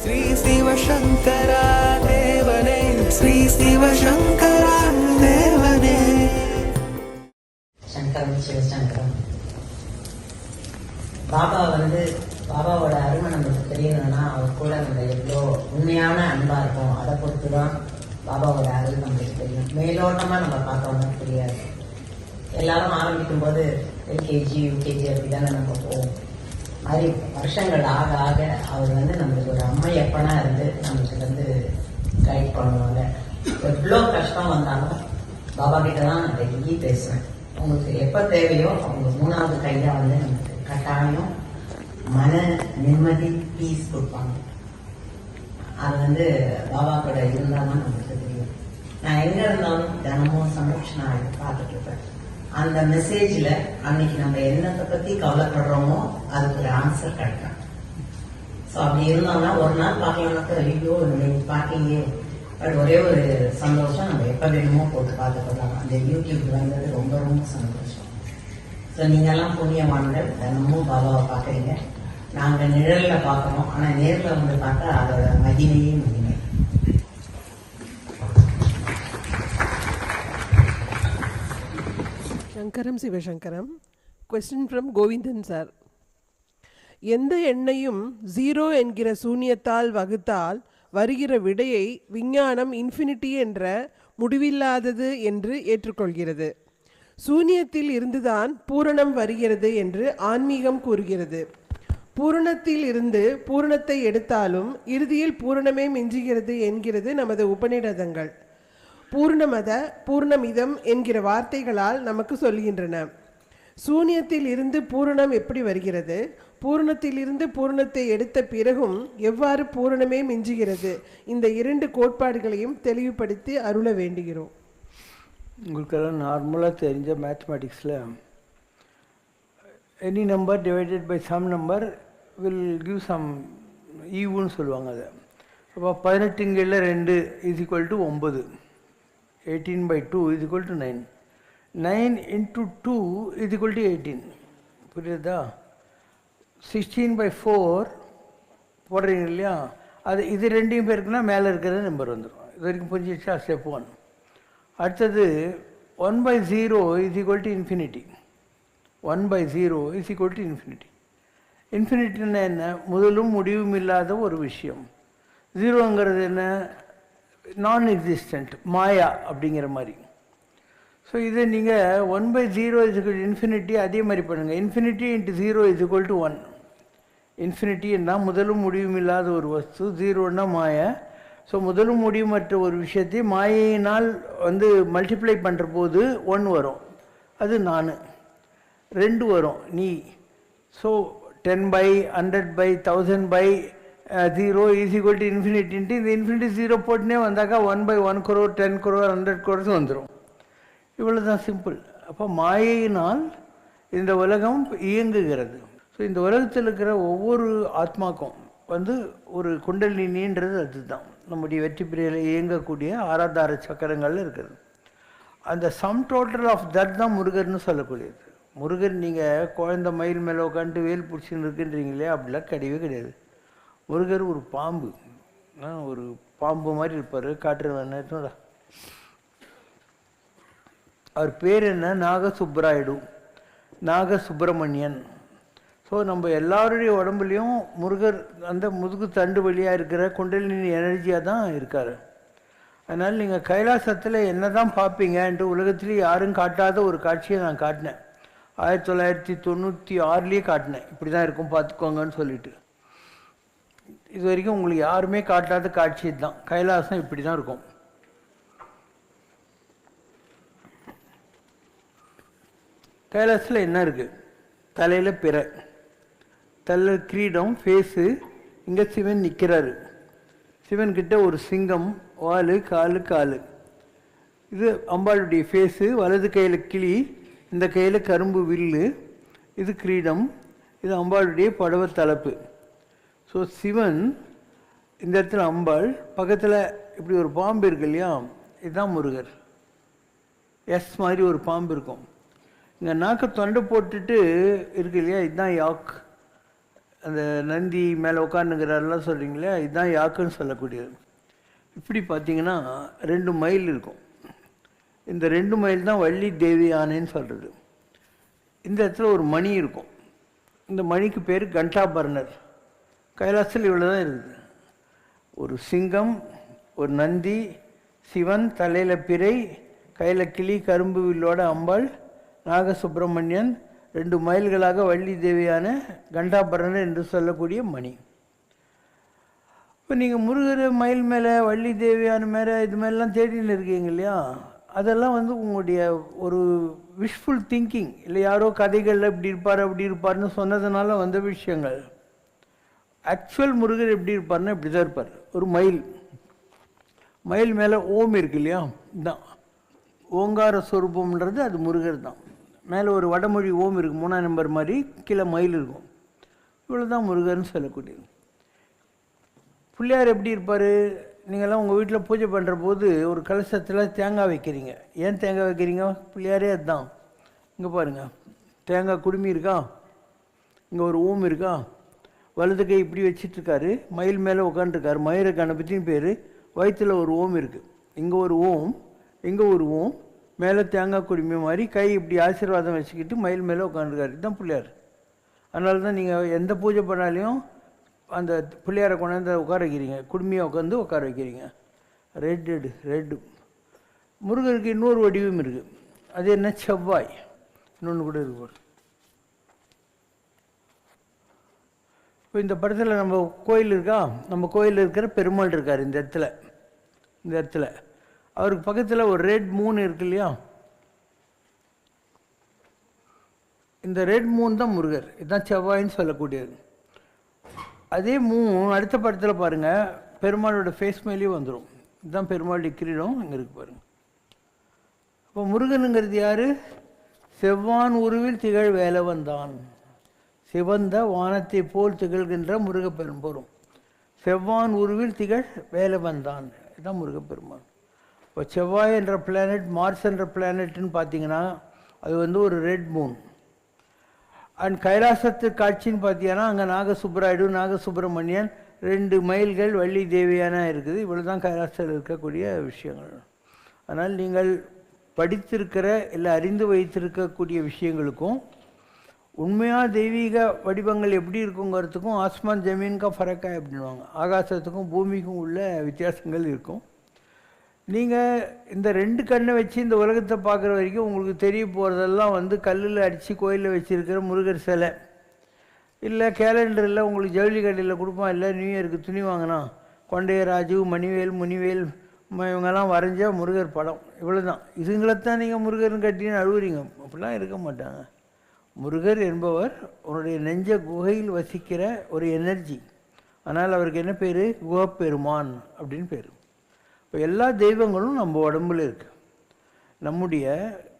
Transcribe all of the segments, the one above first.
ஸ்ரீ சிவசங்கரா தேவனே, ஸ்ரீ சிவசங்கரா தேவனே. சங்கரம் சிவசங்கரம். பாபா பாபாவோட அருமை நம்மளுக்கு தெரியணும்னா அவர் கூட நம்ம எவ்வளோ உண்மையான அன்பா இருக்கும். அதை பொறுத்து தான் பாபாவோட அருள் நம்மளுக்கு தெரியும். மேலோட்டமா நம்ம பார்த்தோம்னா தெரியாது. எல்லாரும் ஆரம்பிக்கும் போது எல்கேஜி யூகேஜி அப்படிதானே நம்ம போவோம். மாதிரி வருஷங்கள் ஆக ஆக அவர் நம்மளுக்கு ஒரு அம்மையப்பனா இருந்து நம்மளுக்கு கைட் பண்ணுவாங்க. எவ்வளோ கஷ்டம் வந்தாலும் பாபா கிட்ட தான் நான் டெய்லி பேசுவேன். உங்களுக்கு எப்போ தேவையோ அவங்க 3வது கையா நமக்கு கட்டாயம் மன நிம்மதி பீஸ் கொடுப்பாங்க. அது பாபா கூட இருந்தால் தான் நம்மளுக்கு தெரியும். நான் எங்க இருந்தாலும் தினமும் சமோஷனா பார்த்துட்டு இருப்பேன். அந்த மெசேஜ்ல அன்னைக்கு நம்ம என்னத்தை பத்தி கவலைப்படுறோமோ அதுக்கு ஒரு ஆன்சர் கிடைக்கும். ஸோ அப்படி இருந்தோம்னா ஒரு நாள் பார்க்கலாம்னாக்க ஐயோ நீங்க பார்க்கீங்க, பட் ஒரே ஒரு சந்தோஷம் நம்ம எப்ப வேணுமோ போட்டு பார்த்துக்கலாம். அந்த யூடியூப் வந்தது ரொம்ப ரொம்ப சந்தோஷம். ஸோ நீங்கெல்லாம் புண்ணியவான்கள், தினமும் பாபாவை பார்க்குறீங்க. நாங்கள் நிழல்ல பார்க்குறோம், ஆனால் நேரில் பார்த்தா அதோட மகிமையே மகிமை. சங்கரம் சிவசங்கரம். Question from Govindan sir. எந்த எண்ணையும் 0 என்கிற சூன்யத்தால் வகுத்தால் வருகிற விடையை விஞ்ஞானம் இன்ஃபினிட்டி என்ற முடிவில்லாதது என்று ஏற்றுக்கொள்கிறது. சூன்யத்தில் இருந்துதான் பூரணம் வருகிறது என்று ஆன்மீகம் கூறுகிறது. பூரணத்தில் இருந்து பூரணத்தை எடுத்தாலும் இறுதியில் பூரணமே மிஞ்சுகிறது என்கிறது நமது உபநிடதங்கள். பூர்ணமத பூர்ணமிதம் என்கிற வார்த்தைகளால் நமக்கு சொல்கின்றன. சூன்யத்தில் இருந்து பூரணம் எப்படி வருகிறது? பூரணத்தில் இருந்து பூரணத்தை எடுத்த பிறகும் எவ்வாறு பூரணமே மிஞ்சுகிறது? இந்த 2 கோட்பாடுகளையும் தெளிவுபடுத்தி அருள வேண்டுகிறோம். உங்களுக்கெல்லாம் நார்மலாக தெரிஞ்ச மேத்தமேட்டிக்ஸில் any number divided by some number will give some ஈவுன்னு சொல்லுவாங்க. அதை அப்போ 18 2 is equal to 9. 18/2 is equal to 9. 9 into 2 is equal to 18. புரியுதா? 16/4 போடுறீங்க இல்லையா? அது இது ரெண்டையும் பேருக்குன்னா மேலே இருக்கிற நம்பர் வந்துடும். இது வரைக்கும் புரிஞ்சிச்சா? ஸ்டெப் 1. அடுத்தது 1/0 is equal to infinity. 1/0 is equal to infinity. இன்ஃபினிட்டின்னா என்ன? முதலும் முடிவும் இல்லாத ஒரு விஷயம். 0ங்கிறது என்ன? நான் எக்ஸிஸ்டன்ட், மாயா அப்படிங்கிற மாதிரி. ஸோ இதை நீங்கள் 1/0 இஸ் ஈக்குவல் டு இன்ஃபினிட்டி அதே மாதிரி பண்ணுங்கள். Infinity into 0 is equal to 1. இன்ஃபினிட்டின்னா முதலும் முடிவும் இல்லாத ஒரு வஸ்து, 0ன்னா மாயா. ஸோ முதலும் முடிவுமற்ற ஒரு விஷயத்தை மாயையினால் மல்டிப்ளை பண்ணுற போது 1 வரும். அது நான். 2 வரும், நீ. ஸோ 10/100/1000/0 இஸ் ஈக்குவல் டு இன்ஃபினிட்டின்ட்டு இந்த இன்ஃபினிட்டி 0 போட்டுனே வந்தாக்கா 1/1 crore 10 crore 100 crores வந்துடும். இவ்வளோ தான் சிம்பிள். அப்போ மாயையினால் இந்த உலகம் இயங்குகிறது. ஸோ இந்த உலகத்தில் இருக்கிற ஒவ்வொரு ஆத்மாக்கும் ஒரு குண்டலினின்றது அதுதான் நம்முடைய வெற்றி பிரியில் இயங்கக்கூடிய ஆராதார சக்கரங்கள் இருக்கிறது. அந்த சம் டோட்டல் ஆஃப் தட் தான் முருகர்னு சொல்லக்கூடியது. முருகர் நீங்கள் குழந்த மயில் மேலே உட்காந்துட்டு வேல் பிடிச்சின்னு இருக்குன்றீங்களே, அப்படிலாம் கிடையவே கிடையாது. முருகர் ஒரு பாம்பு, ஒரு பாம்பு மாதிரி இருப்பார். காட்டுறவன் அவர் பேர் என்ன? நாகசுப்ராயுடு, நாகசுப்பிரமணியன். ஸோ நம்ம எல்லாருடைய உடம்புலையும் முருகர் அந்த முதுகு தண்டு வழியாக இருக்கிற குண்டலினி எனர்ஜியாக தான் இருக்கார். அதனால் நீங்கள் கைலாசத்தில் என்ன தான் பார்ப்பீங்கன்ட்டு உலகத்திலே யாரும் காட்டாத ஒரு காட்சியை நான் காட்டினேன். 1996 காட்டினேன். இப்படி தான் இருக்கும் பார்த்துக்கோங்கன்னு சொல்லிட்டு. இது வரைக்கும் உங்களுக்கு யாருமே காட்டாத காட்சி தான். கைலாசம் இப்படி தான் இருக்கும். கைலாசத்தில் என்ன இருக்குது? தலையில் பிற, தலையில் கிரீடம், ஃபேஸு. இங்கே சிவன் நிற்கிறாரு. சிவன்கிட்ட ஒரு சிங்கம், வால், காலு. இது அம்பாளுடைய ஃபேஸு. வலது கையில் கிளி, இந்த கையில் கரும்பு வில்லு. இது கிரீடம், இது அம்பாளுடைய படவ தலைப்பு. ஸோ சிவன் இந்த இடத்துல, அம்பாள் பக்கத்தில் இப்படி ஒரு பாம்பு இருக்கு இல்லையா? இதுதான் முருகர். எஸ் மாதிரி ஒரு பாம்பு இருக்கும். இங்கே நாக்க தொண்டை போட்டுட்டு இருக்கு இல்லையா? இதுதான் யாக். அந்த நந்தி மேலே உட்காந்துங்கிறாரெல்லாம் சொல்கிறீங்களே, இதுதான் யாக்குன்னு சொல்லக்கூடியது. இப்படி பார்த்தீங்கன்னா 2 மயில் இருக்கும். இந்த 2 மயில் தான் வள்ளி தேவி யானைன்னு சொல்கிறது. இந்த இடத்துல ஒரு மணி இருக்கும். இந்த மணிக்கு பேர் கண்டாபரணர். கைலாசத்தில் இவ்வளோ தான் இருக்குது. ஒரு சிங்கம், ஒரு நந்தி, சிவன், தலையில் பிறை, கையில் கிளி, கரும்பு வில்லோட அம்பாள், நாகசுப்பிரமணியன், 2 மயில்களாக வள்ளி தேவியான கண்டாபரணர் என்று சொல்லக்கூடிய மணி. இப்போ நீங்கள் முருகர் மயில் மேலே, வள்ளி தேவியான மேலே, இது மாதிரிலாம் தேடின்னு இருக்கீங்க இல்லையா, அதெல்லாம் வந்து உங்களுடைய ஒரு விஷஃபுல் திங்கிங், இல்லை யாரோ கதைகளில் இப்படி இருப்பார் அப்படி இருப்பார்னு சொன்னதுனால வந்த விஷயங்கள். ஆக்சுவல் முருகர் எப்படி இருப்பார்னா இப்படி தான் இருப்பார். ஒரு மயில், மயில் மேலே ஓம் இருக்கு இல்லையா, இதுதான் ஓங்கார ஸ்வரூபம்ன்றது, அது முருகர் தான். மேலே ஒரு வடமொழி ஓம் இருக்குது, 3ஆம் நம்பர் மாதிரி, கீழே மயில் இருக்கும். இவ்வளோ தான் முருகர்னு சொல்லக்கூடியது. பிள்ளையார் எப்படி இருப்பார்? நீங்கள்லாம் உங்கள் வீட்டில் பூஜை பண்ணுற போது ஒரு கலசத்தில் தேங்காய் வைக்கிறீங்க. ஏன் தேங்காய் வைக்கிறீங்க? பிள்ளையாரே அதுதான். இங்கே பாருங்கள், தேங்காய் குடுமி இருக்கா, இங்கே ஒரு ஓம் இருக்கா, வலது கை இப்படி வச்சிட்ருக்காரு, மயில் மேலே உட்காந்துருக்காரு, மயிர கணபதினு பேர், வயிற்றில் ஒரு ஓம் இருக்குது, இங்கே ஒரு ஓம், இங்கே ஒரு ஓம், மேலே தேங்காய் குடுமி மாதிரி கை இப்படி ஆசீர்வாதம் வச்சுக்கிட்டு மயில் மேலே உட்காந்துருக்காரு. இதுதான் பிள்ளையார். அதனால தான் நீங்கள் எந்த பூஜை பண்ணாலையும் அந்த பிள்ளையாரை கொண்டாந்து உட்கார வைக்கிறீங்க, குடுமையை உட்காந்து உட்கார வைக்கிறீங்க. ரெட்டு. முருகருக்கு இன்னொரு வடிவம் இருக்குது. அது என்ன? செவ்வாய். இன்னொன்று கூட இருக்கு. இப்போ இந்த படத்தில் நம்ம கோயில் இருக்கா, நம்ம கோயிலில் இருக்கிற பெருமாள் இருக்கார் இந்த இடத்துல. அவருக்கு பக்கத்தில் ஒரு ரெட் மூன் இருக்கு இல்லையா, இந்த ரெட் மூன் தான் முருகர். இதுதான் செவ்வாயின்னு சொல்லக்கூடியது. அதே மூன் அடுத்த படத்தில் பாருங்கள், பெருமாளோட ஃபேஸ் மேலேயும் வந்துடும். இதுதான் பெருமாளுடைய கிரீடம், இங்கே இருக்கு பாருங்கள். இப்போ முருகனுங்கிறது யார்? செவ்வான் உருவில் திகழ் வேலவன் தான். சிவந்த வானத்தை போல் திகழ்கின்ற முருகப்பெரும்பொரும். செவ்வான் உருவில் திகழ் வேலவன் தான், இதுதான் முருகப்பெருமான். இப்போ செவ்வாய் என்ற பிளானட், மார்ஸ் என்ற பிளானட்னு பார்த்தீங்கன்னா அது வந்து ஒரு ரெட் மூன். அண்ட் கைலாசத்து காட்சின்னு பார்த்தீங்கன்னா அங்கே நாகசுப்ராயுடு, நாகசுப்பிரமணியன், 2 மயில்கள், வள்ளி தேவியான இருக்குது. இவ்வளோ தான் கைலாசத்தில் இருக்கக்கூடிய விஷயங்கள். அதனால் நீங்கள் படித்திருக்கிற இல்லை அறிந்து வைத்திருக்கக்கூடிய விஷயங்களுக்கும் உண்மையாக தெய்வீக வடிவங்கள் எப்படி இருக்குங்கிறதுக்கும் ஆஸ்மான் ஜமீன்கா ஃபரக்கா அப்படின்வாங்க. ஆகாசத்துக்கும் பூமிக்கும் உள்ள வித்தியாசங்கள் இருக்கும். நீங்கள் இந்த 2 கண்ணை வச்சு இந்த உலகத்தை பார்க்குற வரைக்கும் உங்களுக்கு தெரிய போகிறதெல்லாம் வந்து கல்லில் அடித்து கோயிலில் வச்சுருக்கிற முருகர் சிலை, இல்லை கேலண்டரில் உங்களுக்கு ஜவுளி கடையில் கொடுப்பான், இல்லை நியூ இயருக்கு துணி வாங்கினா கொண்டையராஜு, மணிவேல், முனிவேல் இவங்கெல்லாம் வரைஞ்ச முருகர் படம். இவ்வளோ தான். இதுங்களைத்தான் நீங்கள் முருகர்னு கட்டின்னு அழுவுறீங்க. அப்படிலாம் இருக்க மாட்டாங்க. முருகர் என்பவர் உன்னுடைய நெஞ்ச குகையில் வசிக்கிற ஒரு எனர்ஜி. ஆனால் அவருக்கு என்ன பேர்? குகப்பெருமான் அப்படின்னு பேர். இப்போ எல்லா தெய்வங்களும் நம்ம உடம்புல இருக்குது. நம்முடைய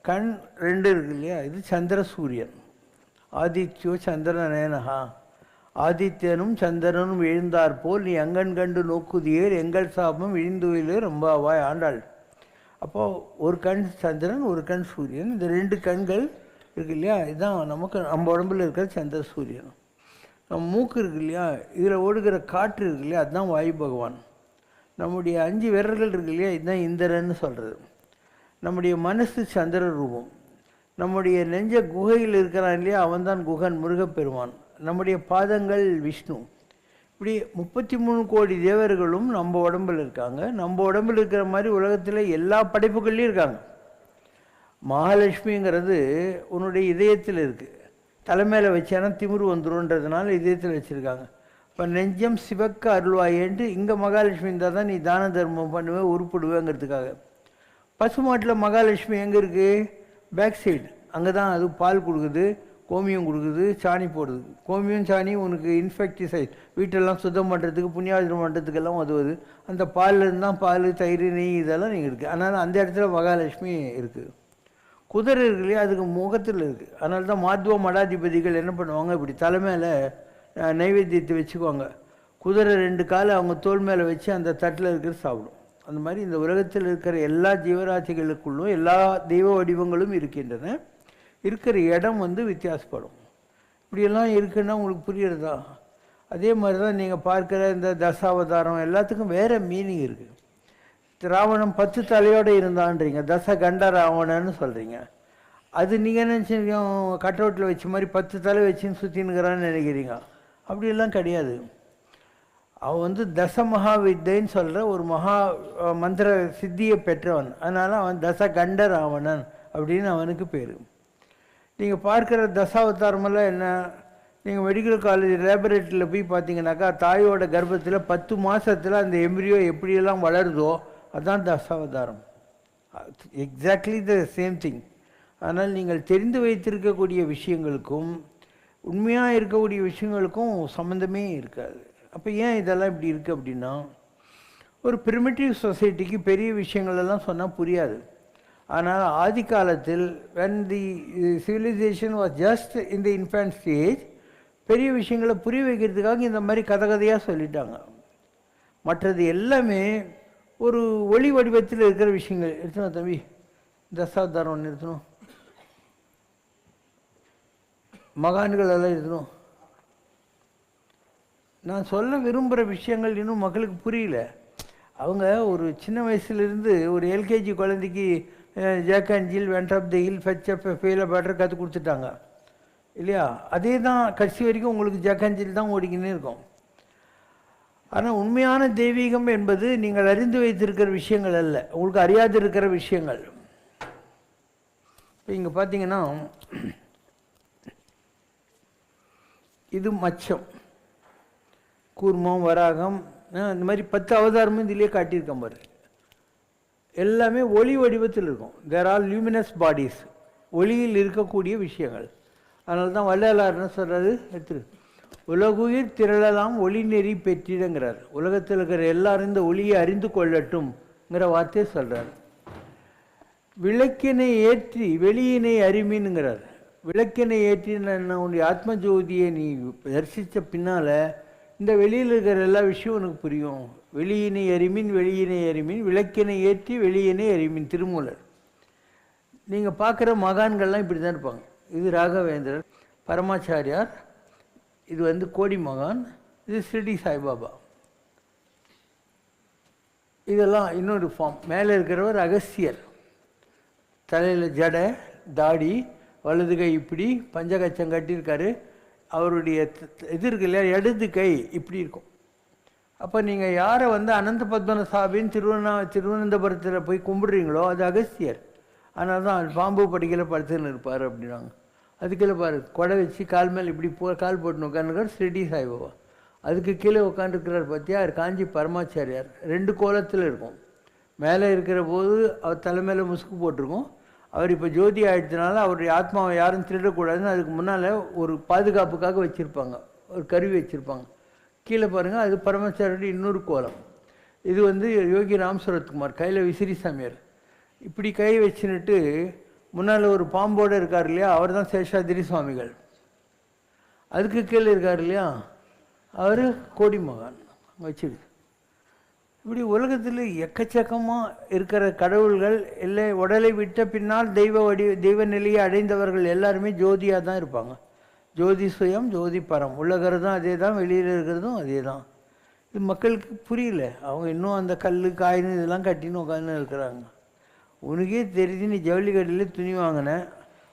கண் 2 இருக்கு இல்லையா, இது சந்திர சூரியன். ஆதித்யோ சந்திரநேனஹா, ஆதித்யனும் சந்திரனும் எழுந்தார் போல் நீ அங்கன் கண்டு நோக்குதியேர் எங்கள் சாபம் இழிந்துயிலே ரொம்ப அவாய் ஆண்டாள். அப்போது ஒரு கண் சந்திரன், ஒரு கண் சூரியன். இந்த 2 கண்கள் இருக்கு இல்லையா, இதுதான் நமக்கு நம்ம உடம்புல இருக்கிற சந்திர சூரியன். நம்ம மூக்கு இருக்கு இல்லையா, இதில் ஓடுகிற காற்று இருக்கு இல்லையா, அதுதான் வாயு பகவான். நம்முடைய 5 விரல்கள் இருக்கு இல்லையா, இதுதான் இந்திரன்னு சொல்கிறது. நம்முடைய மனசு சந்திர ரூபம். நம்முடைய நெஞ்ச குகையில் இருக்கிறான் இல்லையா, அவன்தான் குகன், முருகப்பெருமான். நம்முடைய பாதங்கள் விஷ்ணு. இப்படி 33 கோடி தேவர்களும் நம்ம உடம்பில் இருக்காங்க. நம்ம உடம்பில் இருக்கிற மாதிரி உலகத்தில் எல்லா படைப்புகள்லையும் இருக்காங்க. மகாலட்சுமிங்கிறது உன்னுடைய இதயத்தில் இருக்குது. தலைமையில் வச்சானா திமிரு வந்துருன்றதுனால இதயத்தில் வச்சுருக்காங்க. இப்போ நெஞ்சம் சிவக்க அருள்வாயேன்ட்டு இங்கே மகாலட்சுமி இருந்தால் தான் நீ தான தர்மம் பண்ணுவேன், உருப்பிடுவேங்கிறதுக்காக. பசுமாட்டில் மகாலட்சுமி எங்கே இருக்குது? Back side. அங்கே தான் அது பால் கொடுக்குது, கோமியம் கொடுக்குது, சாணி போடுது. கோமியம் சாணி உனக்கு இன்ஃபெக்டிசைட், வீட்டெல்லாம் சுத்தம் பண்ணுறதுக்கு, புண்ணியாஜனம் பண்ணுறதுக்கெல்லாம் உதவுது. அந்த பால்லேருந்து தான் பால், தயிர், நெய் இதெல்லாம் நீங்கள் இருக்குது. அதனால் அந்த இடத்துல மகாலட்சுமி இருக்குது. குதிரை இருக்கு இல்லையா, அதுக்கு முகத்தில் இருக்குது. அதனால தான் மாத்வ மடாதிபதிகள் என்ன பண்ணுவாங்க, இப்படி தலைமையில் நைவேத்தியத்தை வச்சுக்குவாங்க. குதிரை 2 காலை அவங்க தோல் மேலே வச்சு அந்த தட்டில் இருக்கிற சாப்பிடும். அந்த மாதிரி இந்த உலகத்தில் இருக்கிற எல்லா ஜீவராசிகளுக்குள்ளும் எல்லா தெய்வ வடிவங்களும் இருக்கின்றன. இருக்கிற இடம் வந்து வித்தியாசப்படும். இப்படியெல்லாம் இருக்குன்னா உங்களுக்கு புரியுறதா? அதே மாதிரி தான் நீங்கள் பார்க்குற இந்த தசாவதாரம் எல்லாத்துக்கும் வேறு மீனிங் இருக்குது. ராவணன் 10 தலையோடு இருந்தான்றீங்க, தசகண்ட ராவணன்னு சொல்கிறீங்க. அது நீங்கள் நினச்சிங்க கட் அவுட்டில் வச்ச மாதிரி 10 தலை வச்சுன்னு சுற்றினுக்கிறான்னு நினைக்கிறீங்க. அப்படியெல்லாம் கிடையாது. அவன் வந்து தசமகா வித்தைன்னு சொல்கிற ஒரு மகா மந்திர சித்தியை பெற்றவன். அதனால் அவன் தசகண்ட ராவணன் அப்படின்னு அவனுக்கு பேர். நீங்கள் பார்க்குற தசாவதாரமெல்லாம் என்ன, நீங்கள் மெடிக்கல் காலேஜ் லேபரேட்டரியில் போய் பார்த்தீங்கன்னாக்கா தாயோட கர்ப்பத்தில் 10 மாதத்தில் அந்த எம்ப்ரியோ எப்படியெல்லாம் வளருதோ அதுதான் தசாவதாரம். Exactly the same thing. அதனால் நீங்கள் தெரிந்து வைத்திருக்கக்கூடிய விஷயங்களுக்கும் உண்மையாக இருக்கக்கூடிய விஷயங்களுக்கும் சம்மந்தமே இருக்காது. அப்போ ஏன் இதெல்லாம் இப்படி இருக்குது அப்படின்னா, ஒரு பிரிமிட்டிவ் சொசைட்டிக்கு பெரிய விஷயங்களெல்லாம் சொன்னால் புரியாது. ஆனால் ஆதி காலத்தில் when the civilization was just in the infant stage, பெரிய விஷயங்களை புரிய வைக்கிறதுக்காக இந்த மாதிரி கதையாக சொல்லிட்டாங்க. மற்றது எல்லாமே ஒரு ஒளி வடிவத்தில் இருக்கிற விஷயங்கள். எடுத்துனோம் தம்பி, தசாவதாரம் ஒன்று எடுத்துனோம், மகான்கள் எல்லாம் இருக்கணும். நான் சொல்ல விரும்புகிற விஷயங்கள் இன்னும் மக்களுக்கு புரியல. அவங்க ஒரு சின்ன வயசுலேருந்து ஒரு எல்கேஜி குழந்தைக்கு Jack and Jill went up the hill fetch up pail water கற்றுக் கொடுத்துட்டாங்க இல்லையா? அதே தான் கடைசி வரைக்கும் உங்களுக்கு ஜாக் அண்ட் ஜில் தான் ஓடிக்கினே இருக்கும். ஆனால் உண்மையான தெய்வீகம் என்பது நீங்கள் அறிந்து வைத்திருக்கிற விஷயங்கள் அல்ல, உங்களுக்கு அறியாது இருக்கிற விஷயங்கள். இப்போ இங்கே பார்த்தீங்கன்னா இது மச்சம், கூர்மம், வராகம், இந்த மாதிரி 10 அவதாரமும் இதிலே காட்டியிருக்க மாதிரி எல்லாமே ஒளி வடிவத்தில் இருக்கும். தேர் ஆல் லியூமினஸ் பாடிஸ், ஒளியில் இருக்கக்கூடிய விஷயங்கள். அதனால தான் வள்ளலார்னு சொல்கிறது, எடுத்துரு உலகுயிர் திரளலாம் ஒளி நெறி பெற்றிடங்கிறார். உலகத்தில் இருக்கிற எல்லாரும் இந்த ஒளியை அறிந்து கொள்ளட்டும்ங்கிற வார்த்தையை சொல்கிறார். விளக்கினை ஏற்றி வெளியினை அறிமின்ங்கிறார். விளக்கினை ஏற்றி உன்னுடைய ஆத்ம ஜோதியை நீ தரிசித்த பின்னால் இந்த வெளியில் இருக்கிற எல்லா விஷயம் உனக்கு புரியும். வெளியினை அறிமின் வெளியினை அறிமின் விளக்கினை ஏற்றி வெளியினை அறிமின், திருமூலர். நீங்கள் பார்க்குற மகான்கள்லாம் இப்படி தான் இருப்பாங்க. இது ராகவேந்திரர், பரமாச்சாரியார், இது வந்து கோடி மகான், இது ஷிரடி சாய்பாபா. இதெல்லாம் இன்னொரு ஃபார்ம். மேலே இருக்கிறவர் அகஸ்தியர், தலையில் ஜடை, தாடி, வலது கை இப்படி பஞ்சகச்சம் கட்டியிருக்காரு. அவருடைய இது இருக்கு இல்லையா, இடது கை இப்படி இருக்கும். அப்போ நீங்கள் யாரை வந்து அனந்த பத்மன சாபின்னு திருவனந்தபுரத்தில் போய் கும்பிடுறீங்களோ அது அகஸ்தியர். அதனால தான் பாம்பு படிக்கல படுத்துன்னு இருப்பார் அப்படின்னாங்க. அதுக்கீழே பாரு, கொடை வச்சு கால் மேலே இப்படி கால் போட்டுன்னு உட்காந்துருக்கார் ஷிரடி சாய்பாபா. அதுக்கு கீழே உட்காந்துருக்கிறார் பார்த்தியா, காஞ்சி பரமாச்சாரியார். 2 கோலத்தில் இருக்கும். மேலே இருக்கிற போது அவர் தலைமையில் முசுக்கு போட்டிருக்கோம். அவர் இப்போ ஜோதி ஆகிடுச்சனால அவருடைய ஆத்மாவை யாரும் திருடக்கூடாதுன்னு அதுக்கு முன்னால் ஒரு பாதுகாப்புக்காக வச்சுருப்பாங்க, ஒரு கருவி வச்சுருப்பாங்க. கீழே பாருங்கள், அது பரமாச்சாரியோட இன்னொரு கோலம். இது வந்து யோகி ராம் சரத்குமார், கையில் விசிறி சாமியார். இப்படி கை வச்சுன்னுட்டு முன்னால் ஒரு பாம்போடு இருக்கார் இல்லையா, அவர் தான் சேஷாதிரி சுவாமிகள். அதுக்கு கீழே இருக்கார் இல்லையா, அவர் கோடி மகான் வச்சுடு. இப்படி உலகத்தில் எக்கச்சக்கமாக இருக்கிற கடவுள்கள் இல்லை, உடலை விட்ட பின்னால் தெய்வ நிலையை அடைந்தவர்கள் எல்லாருமே ஜோதியாக தான் இருப்பாங்க. ஜோதி சுயம் ஜோதி பரம். உள்ளகிறதும் அதே தான், வெளியில் இருக்கிறதும் அதே தான். இது மக்களுக்கு புரியல. அவங்க இன்னும் அந்த கல் காயின் இதெல்லாம் கட்டின்னு உட்காந்து இருக்கிறாங்க. உனக்கே தெரிஞ்சு நீ ஜவுளி கடையில் துணி வாங்கினேன்,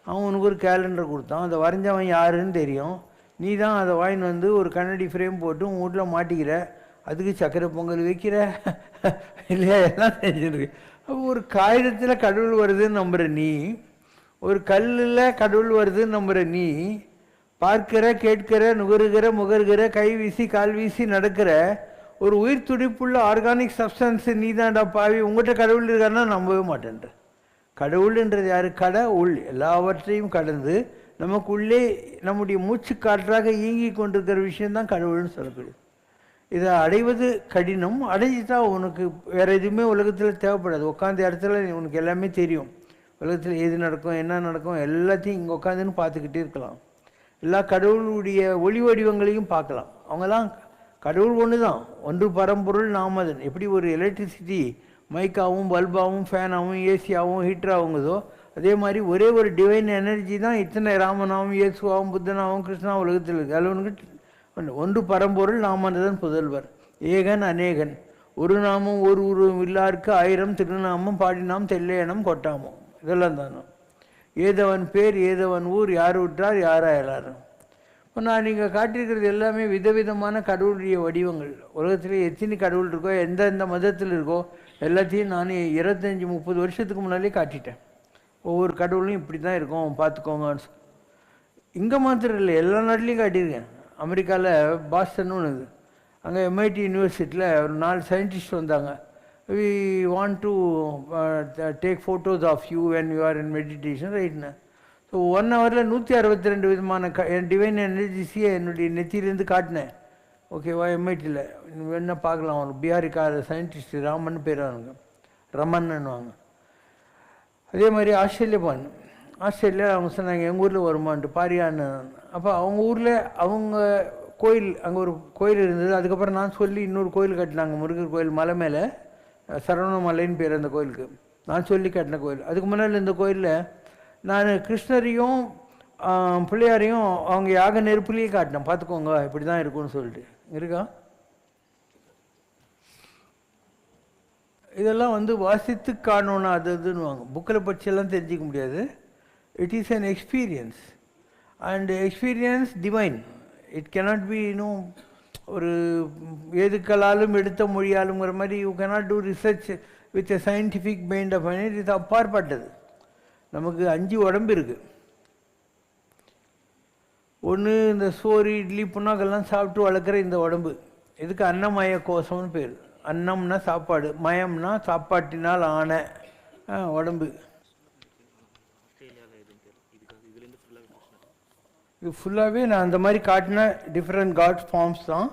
அவன் உனக்கு ஒரு கேலண்டர் கொடுத்தான், அதை வரைஞ்சவன் யாருன்னு தெரியும். நீ தான் அதை வாங்கின்னு வந்து ஒரு கண்ணாடி ஃப்ரேம் போட்டு உன் வீட்டில் மாட்டிக்கிற, அதுக்கு சக்கரை பொங்கல் வைக்கிற இல்லையா, எல்லாம் செஞ்சுருக்கு. அப்போ ஒரு காகிதத்தில் கடவுள் வருதுன்னு நம்புகிற நீ, ஒரு கல்லில் கடவுள் வருதுன்னு நம்புகிற நீ, பார்க்கிற, கேட்கிற, நுகருகிற, முகர்கிற, கை வீசி கால் வீசி நடக்கிற ஒரு உயிர் துடிப்புள்ள ஆர்கானிக் சப்ஸ்டன்ஸ் நீ தான்டா பாவி. உங்கள்கிட்ட கடவுள் இருக்காருன்னா நம்பவே மாட்டேன்ற. கடவுள்ன்றது யார்? கடவுள் எல்லாவற்றையும் கடந்து நமக்குள்ளே நம்முடைய மூச்சு காற்றாக இயங்கி கொண்டிருக்கிற விஷயந்தான் கடவுள்னு சொல்லப்படுது. இதை அடைவது கடினம். அடைஞ்சிட்டா உனக்கு வேறு எதுவுமே உலகத்தில் தேவைப்படாது. உட்காந்த இடத்துல உனக்கு எல்லாமே தெரியும். உலகத்தில் எது நடக்கும், என்ன நடக்கும், எல்லாத்தையும் இங்கே உட்காந்துன்னு பார்த்துக்கிட்டே இருக்கலாம். எல்லா கடவுளுடைய ஒளி வடிவங்களையும் பார்க்கலாம். அவங்கெல்லாம் கடவுள் ஒன்று தான், ஒன்று பரம்பொருள் நாமதன். எப்படி ஒரு எலக்ட்ரிசிட்டி மைக்காவும் பல்பாகவும் ஃபேனாகவும் ஏசியாகவும் ஹீட்டராகுங்கதோ, அதே மாதிரி ஒரே ஒரு டிவைன் எனர்ஜி தான் இத்தனை ராமனாகவும் இயேசுவாகவும் புத்தனாகவும் கிருஷ்ணாவும் உலகத்தில் இருக்குது. அதில் உனக்கு ஒன்று பரம்பொருள், நாமன்றதன் புதல்வர், ஏகன் அநேகன், ஒரு நாமம் ஒரு உருவம் இல்லாருக்கு 1000 திருநாமம் பாடினாம் தெல்லையனம் கொட்டாமோ. இதெல்லாம் தானே. ஏதவன் பேர் ஏதவன் ஊர், யார் விட்டார் யாரா எல்லாரும். இப்போ நான் நீங்கள் காட்டியிருக்கிறது எல்லாமே விதவிதமான கடவுளுடைய வடிவங்கள். உலகத்திலே எத்தனை கடவுள் இருக்கோ, எந்தெந்த மதத்தில் இருக்கோ எல்லாத்தையும் நான் 25-30 வருஷத்துக்கு முன்னாலே காட்டிட்டேன். ஒவ்வொரு கடவுளும் இப்படி தான் இருக்கும் பார்த்துக்கோங்கன்னு. இங்கே மாத்திரம் இல்லை, எல்லா நாட்டிலையும் காட்டியிருக்கேன். அமெரிக்காவில் பாஸ்டன் ஒன்று, அங்கே எம்ஐடி யூனிவர்சிட்டியில் ஒரு 4 சயின்டிஸ்ட் வந்தாங்க. We want to take photos of you when you are in meditation ரைட்னா. ஸோ 1 ஹவரில் 162 விதமான என் டிவைன் எனர்ஜிஸையே என்னுடைய நெத்தியிலேருந்து காட்டினேன். ஓகேவா? எம்ஐடியில் வேணா பார்க்கலாம். அவனுக்கு பீகாரிக்கார சயின்டிஸ்ட் ராமன் பேர், அவனுங்க ரமன்னுவாங்க. அதே மாதிரி ஆஸ்திரேலியா அவங்க சொன்னாங்க எங்கள் ஊரில் வருமான்ட்டு பாரியான்னு. அப்போ அவங்க ஊரில் அவங்க கோயில், அங்கே ஒரு கோயில் இருந்தது. அதுக்கப்புறம் நான் சொல்லி இன்னொரு கோயில் கட்டினாங்க, முருகர் கோயில், மலை மேலே சரவணமலைன்னு பேர் அந்த கோயிலுக்கு. நான் சொல்லி கட்டின கோயில். அதுக்கு முன்னால் இந்த கோயிலில் நான் கிருஷ்ணரையும் பிள்ளையாரையும் அவங்க யாக நெருப்புலேயே காட்டினேன். பார்த்துக்கோங்க இப்படி தான் இருக்கும்னு சொல்லிட்டு. இருக்கா? இதெல்லாம் வாசித்து காணணும், அதுன்னுவாங்க. புக்கில் படிச்செல்லாம் தெரிஞ்சிக்க முடியாது. It is an experience and experience divine. It cannot be ஒரு எதுக்களாலும் எடுத்த மொழியாலுங்கிற மாதிரி you cannot do research with a scientific mind of it. இது அப்பாற்பட்டது. நமக்கு 5 உடம்பு இருக்குது. ஒன்று இந்த சோறு இட்லி புண்ணாக்கெல்லாம் சாப்பிட்டு வளர்க்குற இந்த உடம்பு, இதுக்கு அன்னமய கோஷம்னு பேர். அன்னம்னா சாப்பாடு, மயம்னா சாப்பாட்டினால் ஆன உடம்பு. இது ஃபுல்லாகவே நான் அந்த மாதிரி காட்டின டிஃப்ரெண்ட் காட் ஃபார்ம்ஸ் தான்.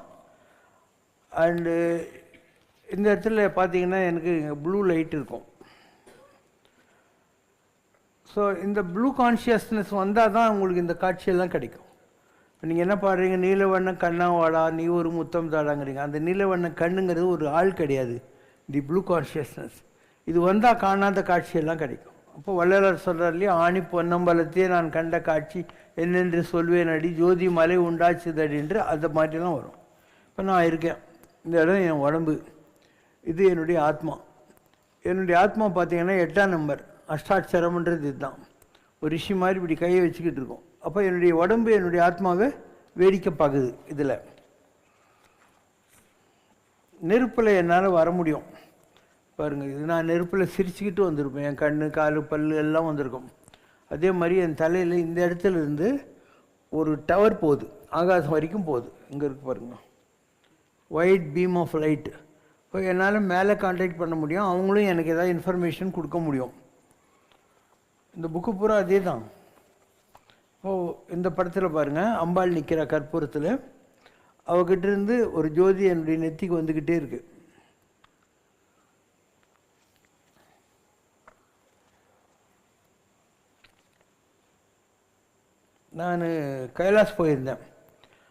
அண்டு இந்த இடத்துல பார்த்தீங்கன்னா எனக்கு ப்ளூ லைட் இருக்கும். ஸோ இந்த ப்ளூ கான்ஷியஸ்னஸ் வந்தால் தான் உங்களுக்கு இந்த காட்சியெல்லாம் கிடைக்கும். இப்போ நீங்கள் என்ன பாடுறீங்க, நீலவண்ண கண்ணா வாடா நீ ஒரு முத்தம் தாடாங்கிறீங்க. அந்த நீலவண்ண கண்ணுங்கிறது ஒரு ஆள் கிடையாது, தி ப்ளூ கான்ஷியஸ்னஸ். இது வந்தால் காணாத காட்சியெல்லாம் கிடைக்கும். அப்போ வள்ளலார் சொல்கிறார் இல்லையா, ஆணி பொன்னம்பலத்தையே நான் கண்ட காட்சி என்னென்று சொல்வேன் அடி ஜோதி மலை உண்டாச்சுதடின்று, அந்த மாதிரிலாம் வரும். இப்போ நான் இருக்கேன், இந்த இடம் என் உடம்பு, இது என்னுடைய ஆத்மா. என்னுடைய ஆத்மா பார்த்தீங்கன்னா 8ஆம் நம்பர் அஷ்டாட்சரம்ன்றது இதுதான். ஒரு ரிஷி மாதிரி இப்படி கையை வச்சுக்கிட்டு இருக்கோம். அப்போ என்னுடைய உடம்பு என்னுடைய ஆத்மாவை வேடிக்கை பார்க்குது. இதில் நெருப்பில் என்னால் வர முடியும் பாருங்கள். இது நான் நெருப்பில் சிரிச்சுக்கிட்டு வந்திருப்பேன், என் கண் கால் பல் எல்லாம் வந்திருக்கும். அதே மாதிரி என் தலையில் இந்த இடத்துல இருந்து ஒரு டவர் போகுது, ஆகாசம் வரைக்கும் போகுது. இங்கே இருக்கு பாருங்கள், ஒயிட் பீம் ஆஃப் லைட். இப்போ என்னால் மேலே கான்டாக்ட் பண்ண முடியும், அவங்களும் எனக்கு ஏதாவது இன்ஃபர்மேஷன் கொடுக்க முடியும். இந்த புக்கு பூரா அதே தான். இப்போது இந்த படத்தில் பாருங்கள், அம்பாள் நிற்கிற கற்பூரத்தில், அவகிட்ட இருந்து ஒரு ஜோதி என்னுடைய நெத்திக்கு வந்துக்கிட்டே இருக்குது. நான் கைலாஸ் போயிருந்தேன்.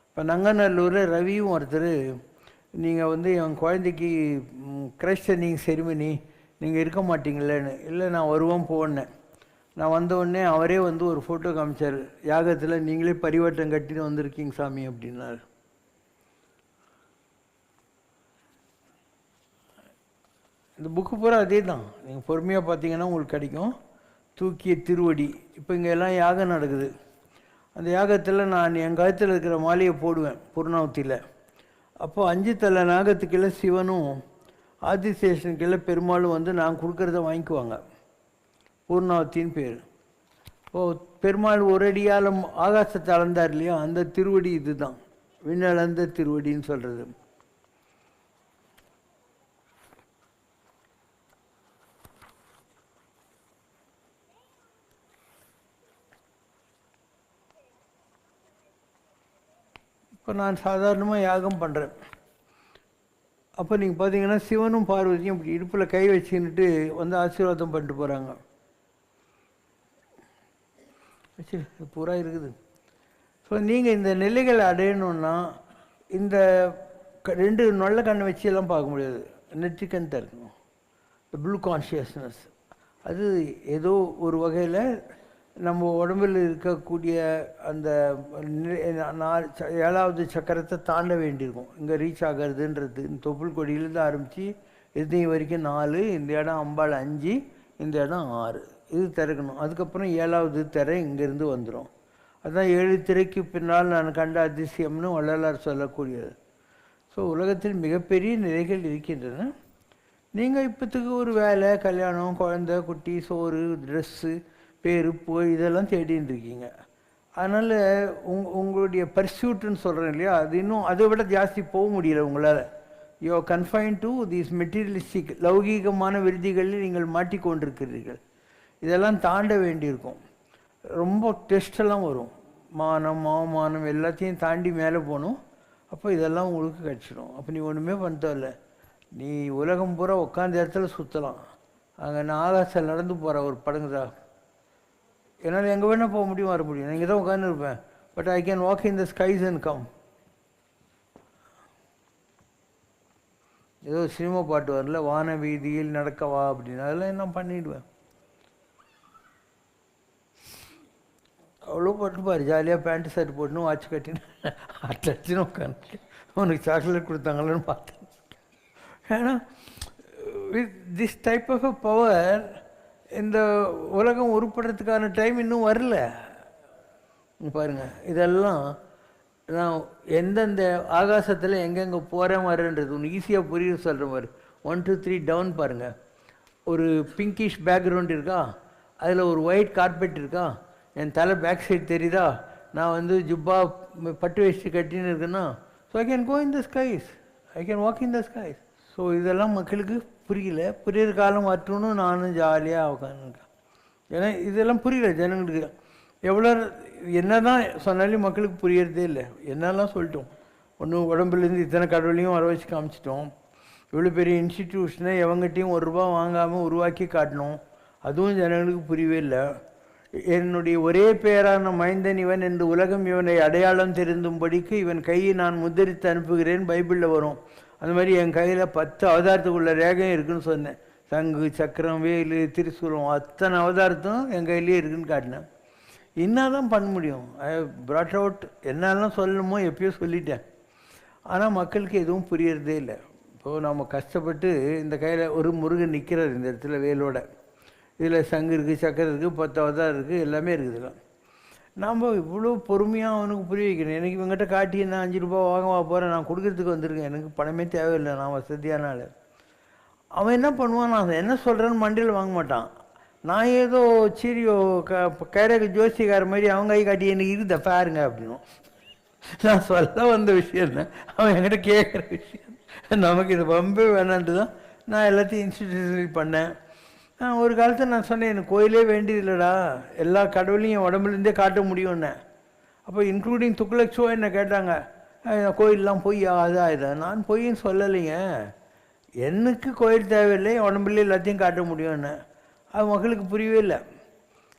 இப்போ நங்கநல்லூரில் ரவியும் ஒருத்தர், நீங்கள் என் குழந்தைக்கு கிரைஸ்டனிங் செரிமனி நீங்கள் இருக்க மாட்டீங்களேன்னு. இல்லை நான் வருவோம் போனேன். நான் வந்தவுடனே அவரே ஒரு ஃபோட்டோ காமிச்சார், யாகத்தில் நீங்களே பரிவட்டம் கட்டின்னு வந்திருக்கீங்க சாமி அப்படின்னாரு. இந்த புக்கு பூரா அதே தான். நீங்கள் பொறுமையாக பார்த்தீங்கன்னா உங்களுக்கு கிடைக்கும். தூக்கிய திருவடி. இப்போ இங்கே எல்லாம் யாகம் நடக்குது. அந்த யாகத்தில் நான் என் கழுத்தில் இருக்கிற மாலையை போடுவேன் பூர்ணாவத்தியில். அப்போது 5 தலை நாகத்துக்குள்ள சிவனும் ஆதிசேஷனுக்குள்ள பெருமாளும் நான் கொடுக்குறத வாங்கிக்குவாங்க. பூர்ணாவத்தின்னு பேர். இப்போது பெருமாள் ஒரு அடியால் ஆகாசத்தை அளந்தார் இல்லையா, அந்த திருவடி இது தான் விண்ணளந்த திருவடின்னு சொல்கிறது. இப்போ நான் சாதாரணமாக யாகம் பண்ணுறேன். அப்போ நீங்கள் பார்த்தீங்கன்னா சிவனும் பார்வதியும் இப்படி இடுப்பில் கை வச்சுக்கிட்டு ஆசீர்வாதம் பண்ணிட்டு போகிறாங்க. வச்சு பூரா இருக்குது. ஸோ நீங்கள் இந்த நிலைகளை அடையணுன்னா இந்த 2 நல்ல கண்ணை வச்சு எல்லாம் பார்க்க முடியாது. நெற்றிக்கண் இருக்கணும். ப்ளூ கான்ஷியஸ்னஸ் அது ஏதோ ஒரு வகையில் நம்ம உடம்பில் இருக்கக்கூடிய அந்த 7வது சக்கரத்தை தாண்ட வேண்டியிருக்கும். இங்கே ரீச் ஆகிறதுன்றது தொப்புள் கொடியிலேருந்து ஆரம்பித்து இதயம் வரைக்கும் 4, இந்த இடம் அம்பாள் 5, இந்த இடம் 6, இது திறக்கணும். அதுக்கப்புறம் 7வது திரை இங்கேருந்து வந்துடும். அதுதான் 7 திரைக்கு பின்னால் நான் கண்ட அதிசயம்னு வள்ளலார் சொல்லக்கூடியது. ஸோ உலகத்தில் மிகப்பெரிய நிலைகள் இருக்கின்றன. நீங்கள் இப்போத்துக்கு ஒரு வேலை, கல்யாணம், குழந்தை, குட்டி, சோறு, ட்ரெஸ்ஸு, பேரு, போய் இதெல்லாம் தேடின்னு இருக்கீங்க. அதனால் உங்களுடைய பர்சியூட்டுன்னு சொல்கிறேன் இல்லையா, அது இன்னும் அதை விட ஜாஸ்தி போக முடியல உங்களால். You are confine to these materialistic லௌகீகமான விருதிகளில் நீங்கள் மாட்டிக்கொண்டிருக்கிறீர்கள். இதெல்லாம் தாண்ட வேண்டியிருக்கும். ரொம்ப டெஸ்டெல்லாம் வரும். மானம், அவமானம் எல்லாத்தையும் தாண்டி மேலே போகணும். அப்போ இதெல்லாம் உங்களுக்கு கிடச்சிடும். அப்போ நீ ஒன்றுமே பண்ணல, நீ உலகம் பூரா உட்காந்த இடத்துல சுற்றலாம். அங்கே நான் ஆகாசத்தில் நடந்து போகிற ஒரு படங்குதா, என்னால் எங்கே வேணால் போக முடியும், வர முடியும். நான் இங்கே தான் உட்காந்துருப்பேன். But I can walk in the skies and come. ஏதோ சினிமா பாட்டு வரல, வான வீதியில் நடக்கவா அப்படின்னு, அதெல்லாம் நான் பண்ணிவிடுவேன். அவ்வளோ போட்டுப்பார், ஜாலியாக பேண்ட்டு ஷர்ட் போட்டுன்னு வாட்ச் கட்டின்னு அட்டச்சுன்னு உட்காந்து உனக்கு சாக்லேட் கொடுத்தாங்களேன்னு பார்த்தேன். ஏன்னா with this type of a power இந்த உலகம் உருப்படுறதுக்கான டைம் இன்னும் வரல. பாருங்கள், இதெல்லாம் நான் எந்தெந்த ஆகாசத்தில் எங்கெங்கே போகிறேன் வரேன்றது ஒன்று ஈஸியாக புரியும் சொல்கிற மாதிரி. 1 2 3 டவுன் பாருங்கள். ஒரு பிங்கிஷ் பேக்ரவுண்ட் இருக்கா, அதில் ஒரு ஒயிட் கார்பெட் இருக்கா, என் தலை பேக் சைடு தெரியுதா, நான் ஜுப்பா பட்டு வேஷ்டி கட்டின்னு இருக்குன்னா, so I can go in the skies, I can walk in the skies. So இதெல்லாம் மக்களுக்கு புரியல. புரியுற காலம் வரட்டும்னு நானும் ஜாலியாக உட்காந்துருக்கேன். ஏன்னா இதெல்லாம் புரியல ஜனங்களுக்கு. எவ்வளோ என்ன தான் சொன்னாலும் மக்களுக்கு புரியறதே இல்லை. என்னெல்லாம் சொல்லிட்டோம், ஒன்றும் உடம்புலேருந்து இத்தனை கடவுளையும் வர வச்சு காமிச்சிட்டோம். இவ்வளோ பெரிய இன்ஸ்டிடியூஷனை எவங்கிட்டையும் ₹1 வாங்காமல் உருவாக்கி காட்டணும், அதுவும் ஜனங்களுக்கு புரியவே இல்லை. என்னுடைய ஒரே பேரான மைந்தன் இவன் என்று உலகம் இவனை அடையாளம் தெரிந்தும்படிக்கு இவன் கையை நான் முத்தரித்து அனுப்புகிறேன், பைபிளில் வரும். அந்த மாதிரி என் கையில் 10 அவதாரத்துக்குள்ள ரேகம் இருக்குதுன்னு சொன்னேன். சங்கு, சக்கரம், வேலு, திரிசூலம், அத்தனை அவதாரத்தும் என் கையிலே இருக்குதுன்னு காட்டினேன். என்ன தான் பண்ண முடியும்? ஐ ப்ராட் அவுட், என்னெல்லாம் சொல்லணுமோ எப்பயோ சொல்லிட்டேன். ஆனால் மக்களுக்கு எதுவும் புரியறதே இல்லை. இப்போது நம்ம கஷ்டப்பட்டு இந்த கையில் ஒரு முருகன் நிற்கிறார் இந்த இடத்துல வேலோட, இதில் சங்கு இருக்குது, சக்கரை இருக்குது, 10 அவதாரம் இருக்குது, எல்லாமே இருக்குதுல்ல. நாம் இவ்வளோ பொறுமையாக அவனுக்கு புரிய வைக்கணும். எனக்கு இவங்ககிட்ட காட்டி நான் ₹5 வாங்க போகிறேன், நான் கொடுக்குறதுக்கு வந்திருக்கேன், எனக்கு பணமே தேவையில்லை, நான் வசதியான ஆள். அவன் என்ன பண்ணுவான், நான் என்ன சொல்கிறேன்னு மண்டியில் வாங்க மாட்டான். நான் ஏதோ சீரியோ கைரக ஜோசிக்கார மாதிரி அவங்க கை காட்டி எனக்கு இருந்த பாருங்க அப்படின்னும். நான் சொல்ல வந்த விஷயம் என்ன, அவன் என்கிட்ட கேட்குற விஷயம். நமக்கு இது ரொம்ப வேணான்ட்டு தான் நான் எல்லாத்தையும் இன்ஸ்டிடியூஷன் பண்ணேன். ஒரு காலத்தில் நான் சொன்னேன், எனக்கு கோயிலே வேண்டியதில்லடா, எல்லா கடவுளையும் என் உடம்புலேருந்தே காட்ட முடியும்னு. அப்போ இன்க்ளூடிங் துக்ளக் ஷோ என்ன கேட்டாங்க, கோயிலெலாம் பொய்யா அதா இதை. நான் பொய்ன்னு சொல்லலைங்க, எனக்கு கோயில் தேவையில்லை, என் உடம்புல எல்லாத்தையும் காட்ட முடியும்னு. அது மக்களுக்கு புரியவே இல்லை.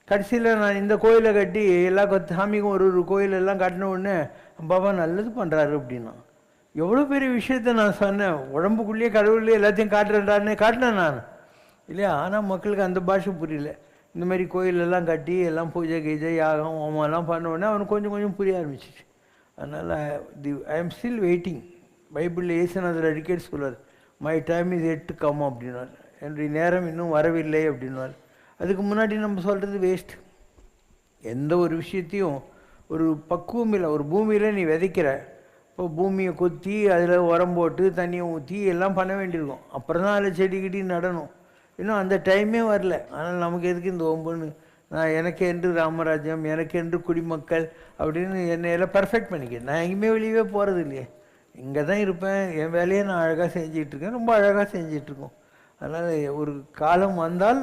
கடைசியில் நான் இந்த கோயிலை கட்டி எல்லா சாமிக்கும் ஒரு கோயிலெல்லாம் காட்டின உடனே பாபா நல்லது பண்ணுறாரு அப்படின்னா. எவ்வளோ பெரிய விஷயத்த நான் சொன்னேன், உடம்புக்குள்ளேயே கடவுள்லேயே எல்லாத்தையும் காட்டுறேன்டான்னு காட்டினேன் நான் இல்லையா. ஆனால் மக்களுக்கு அந்த பாஷை புரியல. இந்த மாதிரி கோயிலெல்லாம் கட்டி எல்லாம் பூஜை கீஜை யாகம் ஹோமெல்லாம் பண்ண உடனே அவனுக்கு கொஞ்சம் கொஞ்சம் புரிய ஆரம்பிச்சிச்சு. அதனால் ஐ எம் ஸ்டில் வெயிட்டிங். பைபிளில் ஏசுநாதர் அடிக்கடி சொல்வார், my time is yet to come அப்படின்னார். என்னுடைய நேரம் இன்னும் வரவில்லை அப்படின்னார். அதுக்கு முன்னாடி நம்ம சொல்கிறது வேஸ்ட். எந்த ஒரு விஷயத்தையும் ஒரு பக்குவம் இல்லை. ஒரு பூமியில் நீ விதைக்கிற, இப்போ பூமியை கொத்தி அதில் உரம் போட்டு தண்ணியை ஊற்றி எல்லாம் பண்ண வேண்டியிருக்கும். அப்புறம் தான் அதில் செடி கிடி நடணும். இன்னும் அந்த டைமே வரல. ஆனால் நமக்கு எதுக்கு இந்த ஒம்புன்னு, நான் எனக்கு என்று ராமராஜ்யம், எனக்கு என்று குடிமக்கள் அப்படின்னு என்னை எல்லாம் பர்ஃபெக்ட் பண்ணிக்கிறேன். நான் எங்கேயுமே வெளியவே போகிறது இல்லையே, இங்கே தான் இருப்பேன். என் வேலையை நான் அழகாக செஞ்சிகிட்ருக்கேன், ரொம்ப அழகாக செஞ்சிகிட்ருக்கோம். அதனால் ஒரு காலம் வந்தால்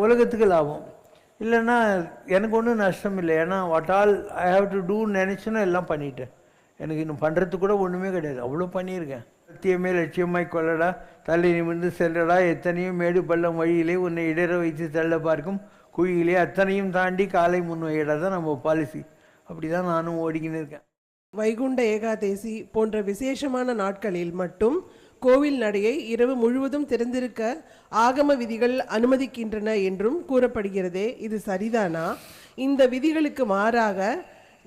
உலகத்துக்கு லாபம், இல்லைன்னா எனக்கு ஒன்றும் நஷ்டம் இல்லை. ஏன்னா what all I have to டூன்னு நினச்சோன்னா எல்லாம் பண்ணிட்டேன். எனக்கு இன்னும் பண்ணுறதுக்கு கூட ஒன்றுமே கிடையாது, அவ்வளோ பண்ணியிருக்கேன். சத்தியமே லட்சியமாய் கொள்ளடா, தள்ளி நிமிர்ந்து செல்லடா, எத்தனையும் மேடு பள்ளம் வழியிலே உன்னை இடர வைத்து தள்ள பார்க்கும் குழியிலே அத்தனையும் தாண்டி காலை முன் வைடா தான் நம்ம பாலிசி. அப்படி தான் நானும் ஓடிக்கின்னு இருக்கேன். வைகுண்ட ஏகாதேசி போன்ற விசேஷமான நாட்களில் மட்டும் கோவில் நடையை இரவு முழுவதும் திறந்திருக்க ஆகம விதிகள் அனுமதிக்கின்றன என்றும் கூறப்படுகிறதே, இது சரிதானா? இந்த விதிகளுக்கு மாறாக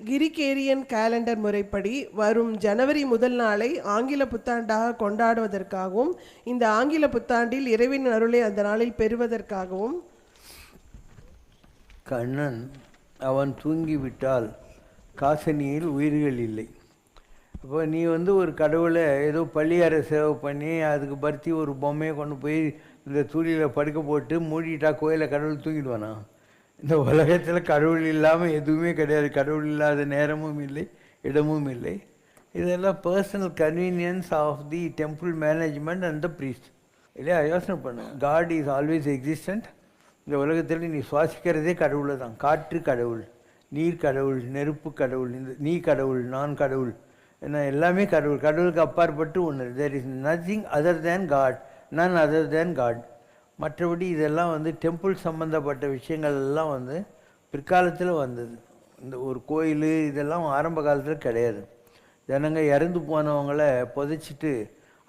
கிரிகேரியன் கேலண்டர் முறைப்படி வரும் ஜனவரி முதல் நாளை ஆங்கில புத்தாண்டாக கொண்டாடுவதற்காகவும் இந்த ஆங்கில புத்தாண்டில் இறைவனின் அருளை அந்த நாளில் பெறுவதற்காகவும் கண்ணன் அவன் தூங்கிவிட்டால் காசனியில் உயிர்கள் இல்லை. அப்போ நீ ஒரு கடவுளை ஏதோ பள்ளியாரை சேவை பண்ணி அதுக்கு பருத்தி ஒரு பொம்மையை கொண்டு போய் இந்த தூளியில் படுக்க போட்டு மூடிட்டா கோயிலை கடவுள் தூங்கிடுவானா? இந்த உலகத்தில் கடவுள் இல்லாமல் எதுவுமே கிடையாது. கடவுள் இல்லாத நேரமும் இல்லை, இடமும் இல்லை. இதெல்லாம் personal convenience of the temple management and the priest. இல்லையா? யோசனை பண்ணு. God is always existent. இந்த உலகத்தில் நீ சுவாசிக்கிறதே கடவுளை தான். காற்று கடவுள், நீர் கடவுள், நெருப்பு கடவுள், இந்த நீ கடவுள், நான் கடவுள், என்ன எல்லாமே கடவுள். கடவுளுக்கு அப்பாற்பட்டு ஒன்று. There is nothing other than God, none other than God. மற்றபடி இதெல்லாம் டெம்பிள் சம்மந்தப்பட்ட விஷயங்கள் எல்லாம் பிற்காலத்தில் வந்தது. இந்த ஒரு கோயில் இதெல்லாம் ஆரம்ப காலத்தில் கிடையாது. ஜனங்க இறந்து போனவங்களை புதைச்சிட்டு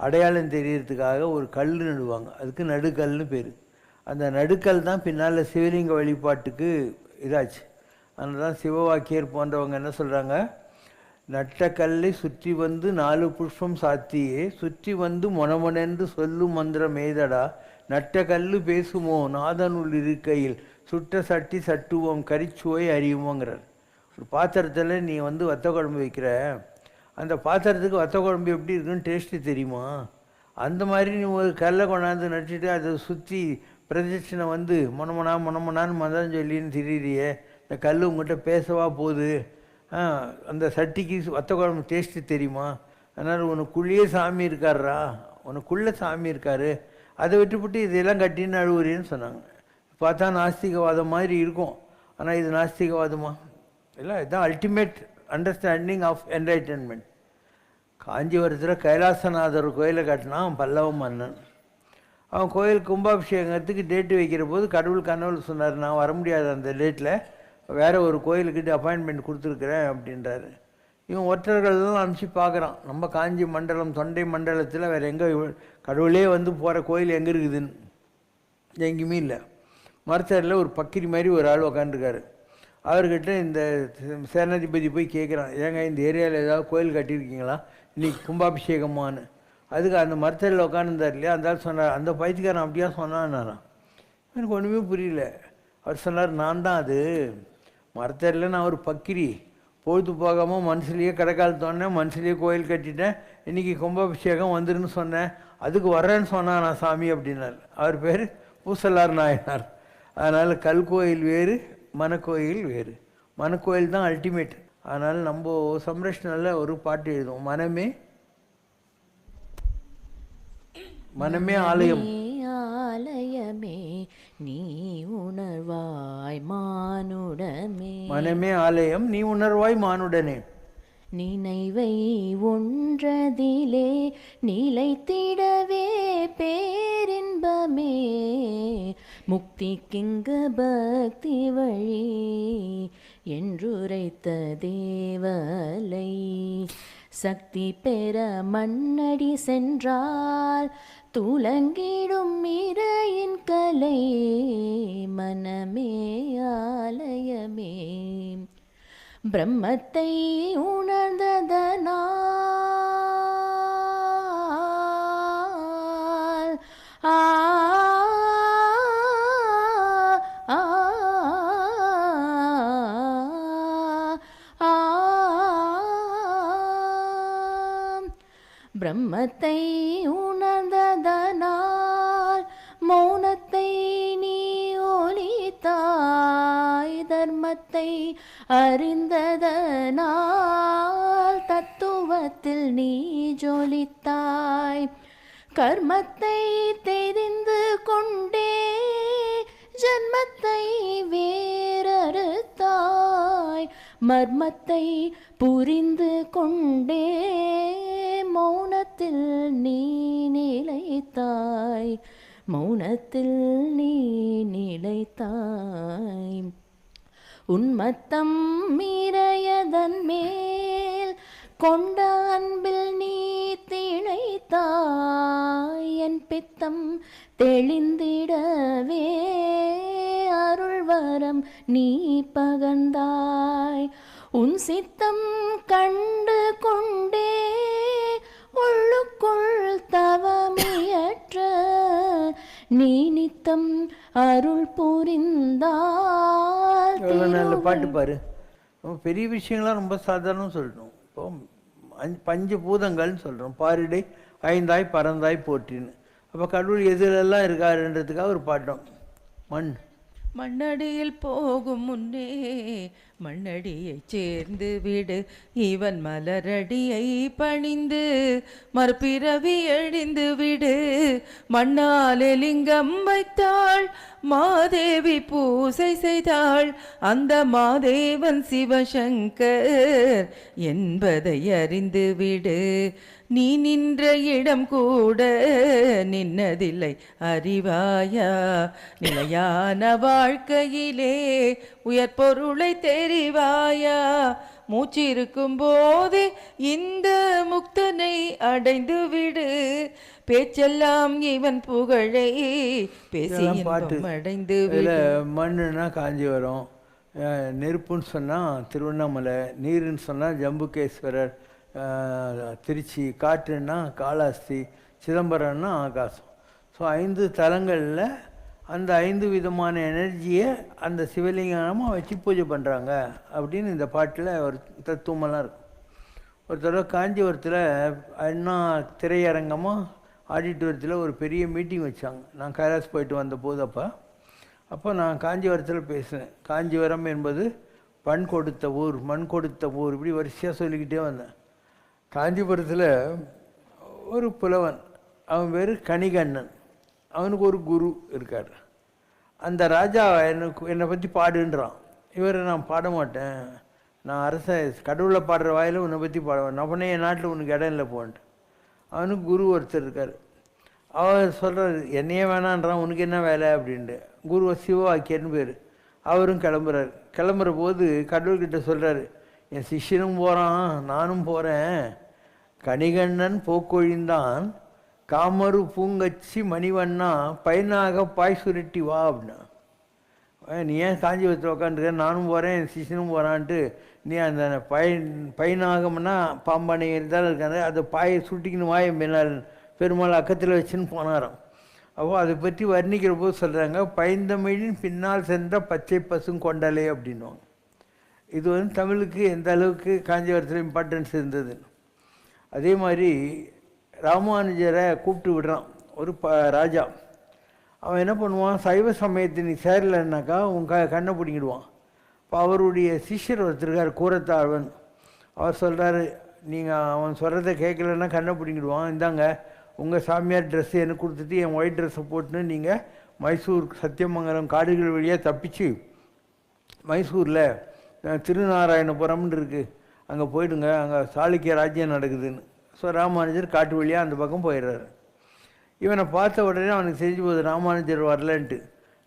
அடையாளம் தெரியறதுக்காக ஒரு கல் நடுவாங்க. அதுக்கு நடுக்கல்னு பேர். அந்த நடுக்கல் தான் பின்னால் சிவலிங்க வழிபாட்டுக்கு இதாச்சு. அதனால தான் சிவவாக்கியர் போன்றவங்க என்ன சொல்கிறாங்க, நட்ட கல்லை சுற்றி 4 புஷ்பம் சாத்தியே சுற்றி மொனமொனென்று சொல்லும் மந்திரம் ஏதடா நட்ட கல்லு பேசுமோ நாதனுள் இருக்கையில் சுட்ட சட்டி சட்டுவோம் கரிச்சுவை அறியுமோங்கிறார். ஒரு பாத்திரத்தில் நீ வத்த குழம்பு வைக்கிற, அந்த பாத்திரத்துக்கு வத்த குழம்பு எப்படி இருக்குன்னு டேஸ்ட்டு தெரியுமா? அந்த மாதிரி நீ ஒரு கல்லை கொண்டாந்து நட்டுட்டு அதை சுற்றி பிரதட்சணை மொனமொனான்னு மதம் சொல்லின்னு திரியிறியே, இந்த கல் உங்கள்கிட்ட பேசவா போகுது? அந்த சட்டிக்கு வத்த குழம்பு டேஸ்ட்டு தெரியுமா? அதனால் உனக்குள்ளேயே சாமி இருக்காரா, உனக்குள்ளே சாமி இருக்காரு, அதை விட்டுவிட்டு இதெல்லாம் கட்டின்னு அழுவுறேன்னு சொன்னாங்க. பார்த்தா நாஸ்திகவாதம் மாதிரி இருக்கும். ஆனால் இது நாஸ்திகவாதமா? இல்லை, இதுதான் அல்டிமேட் அண்டர்ஸ்டாண்டிங் ஆஃப் என்லைட்டன்மெண்ட். காஞ்சிபுரத்தில் கைலாசநாதர் கோயிலை கட்டினான் பல்லவ மன்னன். அவன் கோயில் கும்பாபிஷேகத்துக்கு டேட்டு வைக்கிற போது கடவுள் கனவுள் சொன்னார், நான் வர முடியாது அந்த டேட்டில், வேறு ஒரு கோயிலுக்கிட்ட அப்பாயின்மெண்ட் கொடுத்துருக்குறேன் அப்படின்றாரு. இவன் ஒற்றர்கள்லாம் அனுப்பிச்சு பார்க்குறான், நம்ம காஞ்சி மண்டலம் தொண்டை மண்டலத்தில் வேறு எங்கே கடவுளே போகிற கோயில் எங்கே இருக்குதுன்னு. எங்கேயுமே இல்லை. மருத்துவரில் ஒரு பக்கிரி மாதிரி ஒரு ஆள் உக்காந்துருக்காரு. அவர்கிட்ட இந்த சேனாதிபதி போய் கேட்குறான், ஏங்க இந்த ஏரியாவில் ஏதாவது கோயில் கட்டியிருக்கீங்களா, இன்றைக்கி கும்பாபிஷேகமானு. அதுக்கு அந்த மருத்துவரில் உட்காந்துருந்தார் இல்லையா, அந்த ஆள் சொன்னார், அந்த பைத்தியக்காரன் அப்படியா சொன்னான்னாரான். எனக்கு ஒன்றுமே புரியல. அவர் சொன்னார், நான் தான் அது மருத்துவரில் நான் ஒரு பக்கிரி, பொழுது போகாமல் மனசுலேயே கடைக்கால் தோணேன், மனசுலேயே கோயில் கட்டிட்டேன், இன்றைக்கி கும்பாபிஷேகம் வந்துருன்னு சொன்னேன், அதுக்கு வர்றேன்னு சொன்னான் நான் சாமி அப்படின்னார். அவர் பேர் பூசலார் நாயனார். அதனால் கல் கோயில் வேறு, மனக்கோயில் வேறு. மனக்கோயில் தான் அல்டிமேட். அதனால் நம்ம சம்ரஷ்ணனில் ஒரு பாட்டு எழுதுவோம், மனமே மனமே ஆலயம். ஆலயமே நீ உணர்வாய் மானுடமே. மனமே ஆலயம் நீ உணர்வாய் மானுடனே. நினைவை ஒன்றதிலே நிலைத்திடவே பேரின்பமே. முக்திக்கிங்கு பக்தி வழி என்றுரைத்த தேவலை. சக்தி பெற மண்ணடி சென்றால் துலங்கிடும் இறையின் கலை. மனமே ஆலயமே பிரம்மத்தை உணர்ந்ததனால் பிரம்மத்தை உணர்ந்ததனால் மௌனத்தை நீ ஒலித்தாய். தர்மத்தை அறிந்ததனால் தத்துவத்தில் நீ ஜொலித்தாய். கர்மத்தை தெரிந்து கொண்டே ஜன்மத்தை வேறறுத்தாய். மர்மத்தை புரிந்து கொண்டே மௌனத்தில் நீ நிலைத்தாய். மௌனத்தில் நீ நிலைத்தாய். உன்மத்தம் மீறையதன் மேல் கொண்ட அன்பில் நீ திளைத்தாய் என் பித்தம் தெளிந்திடவே அருள்வரம் நீ பகர்ந்தாய் உன் சித்தம் கண்டு கொண்டே உள்ளுக்குள் தவமியற்ற நீ நித்தம் அருள் புரிந்தால் எவ்வளோ நல்ல பாட்டு பாரு. ரொம்ப பெரிய விஷயங்கள்லாம் ரொம்ப சாதாரணம் சொல்லணும். இப்போ பஞ்சபூதங்கள்னு சொல்கிறோம். பாரிடை ஐந்தாய் பறந்தாய் போற்றின்னு. அப்போ கடவுள் எதிலெல்லாம் இருக்காருன்றதுக்காக ஒரு பாட்டம். மண் மண்ணடியில் போகும் முன்னே மண்ணடியை சேர்ந்து விடு இவன் மலரடியை பணிந்து மறுபிறவி எழுந்து விடு மண்ணாலே லிங்கம் வைத்தாள் மாதேவி பூசை செய்தாள் அந்த மாதேவன் சிவசங்கர் என்பதை அறிந்து விடு நீ நின்ற இடம் கூட நின்னதில்லை அறிவாயா நிலையான வாழ்க்கையிலே உயர் பொருளை தெரிவாயா மூச்சிருக்கும் போதே இந்த முக்தனை அடைந்து விடு பேச்செல்லாம் இவன் புகழை பேசி இன்பம் அடைந்து விடு. மண்ணுன்னா காஞ்சிபுரம், நெருப்புன்னு சொன்னால் திருவண்ணாமலை, நீருன்னு சொன்னால் ஜம்புகேஸ்வரர் திருச்சி, காற்றுன்னா காளாஸ்தி, சிதம்பரம்னா ஆகாசம். ஸோ 5 தலங்களில் அந்த 5 விதமான எனர்ஜியை அந்த சிவலிங்கமாக வச்சு பூஜை பண்ணுறாங்க அப்படின்னு இந்த பாட்டில் ஒரு தத்துவமெல்லாம் இருக்கும். ஒரு தடவை காஞ்சிபுரத்தில் அண்ணா திரையரங்கமாக ஆடிட்டோரியத்தில் ஒரு பெரிய மீட்டிங் வச்சாங்க. நான் கைலாஸ் போயிட்டு வந்தபோது அப்போ நான் காஞ்சிபுரத்தில் பேசினேன். காஞ்சிபுரம் என்பது பண் கொடுத்த ஊர், மண் கொடுத்த ஊர், இப்படி வரிசையாக சொல்லிக்கிட்டே வந்தேன். காஞ்சிபுரத்தில் ஒரு புலவன், அவன் பேர் கணிகண்ணன். அவனுக்கு ஒரு குரு இருக்கார். அந்த ராஜா என்னை பற்றி பாடுன்றான். இவர் நான் பாட மாட்டேன், நான் கடவுளை பாடுற வாயில் உன்னை பற்றி பாடுவேன், நான் என் நாட்டில் உனக்கு இடம் இல்லை போன்ட்டு. அவனுக்கு குரு ஒருத்தர் இருக்கார். அவர் சொல்கிறார், என்னையே வேணான்றான், உனக்கு என்ன வேலை அப்படின்ட்டு. குரு சிவவாக்கியன்னு பேர். அவரும் கிளம்புறாரு. கிளம்புற போது கடவுள்கிட்ட சொல்கிறாரு, என் சிஷ்யனும் போகிறான், நானும் போகிறேன், கணிகண்ணன் போக்கொழிந்தான் காமரு பூங்கச்சி மணிவண்ணா பைனாக பாய் சுருட்டி வா அப்படின்னா. நீ ஏன் காஞ்சிபுரத்தில் உட்காந்துருக்க, நானும் போகிறேன், என் சிஷ்யனும் போகிறான்ட்டு நீ அந்த பைனாகம்னா பாம்பானை தான் இருக்காரு, அதை பாயை சுட்டிக்கணும் வாய மேலாள் பெருமாள் அக்கத்தில் வச்சுன்னு போனாராம். அப்போ அதை பற்றி வர்ணிக்கிற போது சொல்கிறாங்க, பைந்தமிழின் பின்னால் சென்ற பச்சை பசும் கொண்டலே அப்படின்வாங்க. இது தமிழுக்கு எந்த அளவுக்கு காஞ்சிபுரத்தில் இம்பார்ட்டன்ஸ் இருந்தது. அதே மாதிரி ராமானுஜரை கூப்பிட்டு விடுறான் ஒரு ராஜா. அவன் என்ன பண்ணுவான், சைவ சமயத்தை நீ சேரலைன்னாக்கா உன் கண்ணை பிடிங்கிடுவான். இப்போ அவருடைய சிஷ்யர் ஒருத்தருக்கார் கூரத்தாழ்வன். அவர் சொல்கிறாரு, நீங்கள் அவன் சொல்கிறத கேட்கலன்னா கண்ணை பிடிங்கிடுவான், இந்தாங்க உங்கள் சாமியார் ட்ரெஸ்ஸை எனக்கு கொடுத்துட்டு என் ஒயிட் ட்ரெஸ்ஸை போட்டுன்னு நீங்கள் மைசூர் சத்தியமங்கலம் காடுகள் வழியாக தப்பிச்சு மைசூரில் திருநாராயணபுரம்னு இருக்குது, அங்கே போயிடுங்க, அங்கே சாளுக்கிய ராஜ்யம் நடக்குதுன்னு. ஸோ ராமானுஜர் காட்டு வழியாக அந்த பக்கம் போயிடுறாரு. இவனை பார்த்த உடனே அவனுக்கு தெரிஞ்சு போகுது ராமானுஜர் வரலன்ட்டு.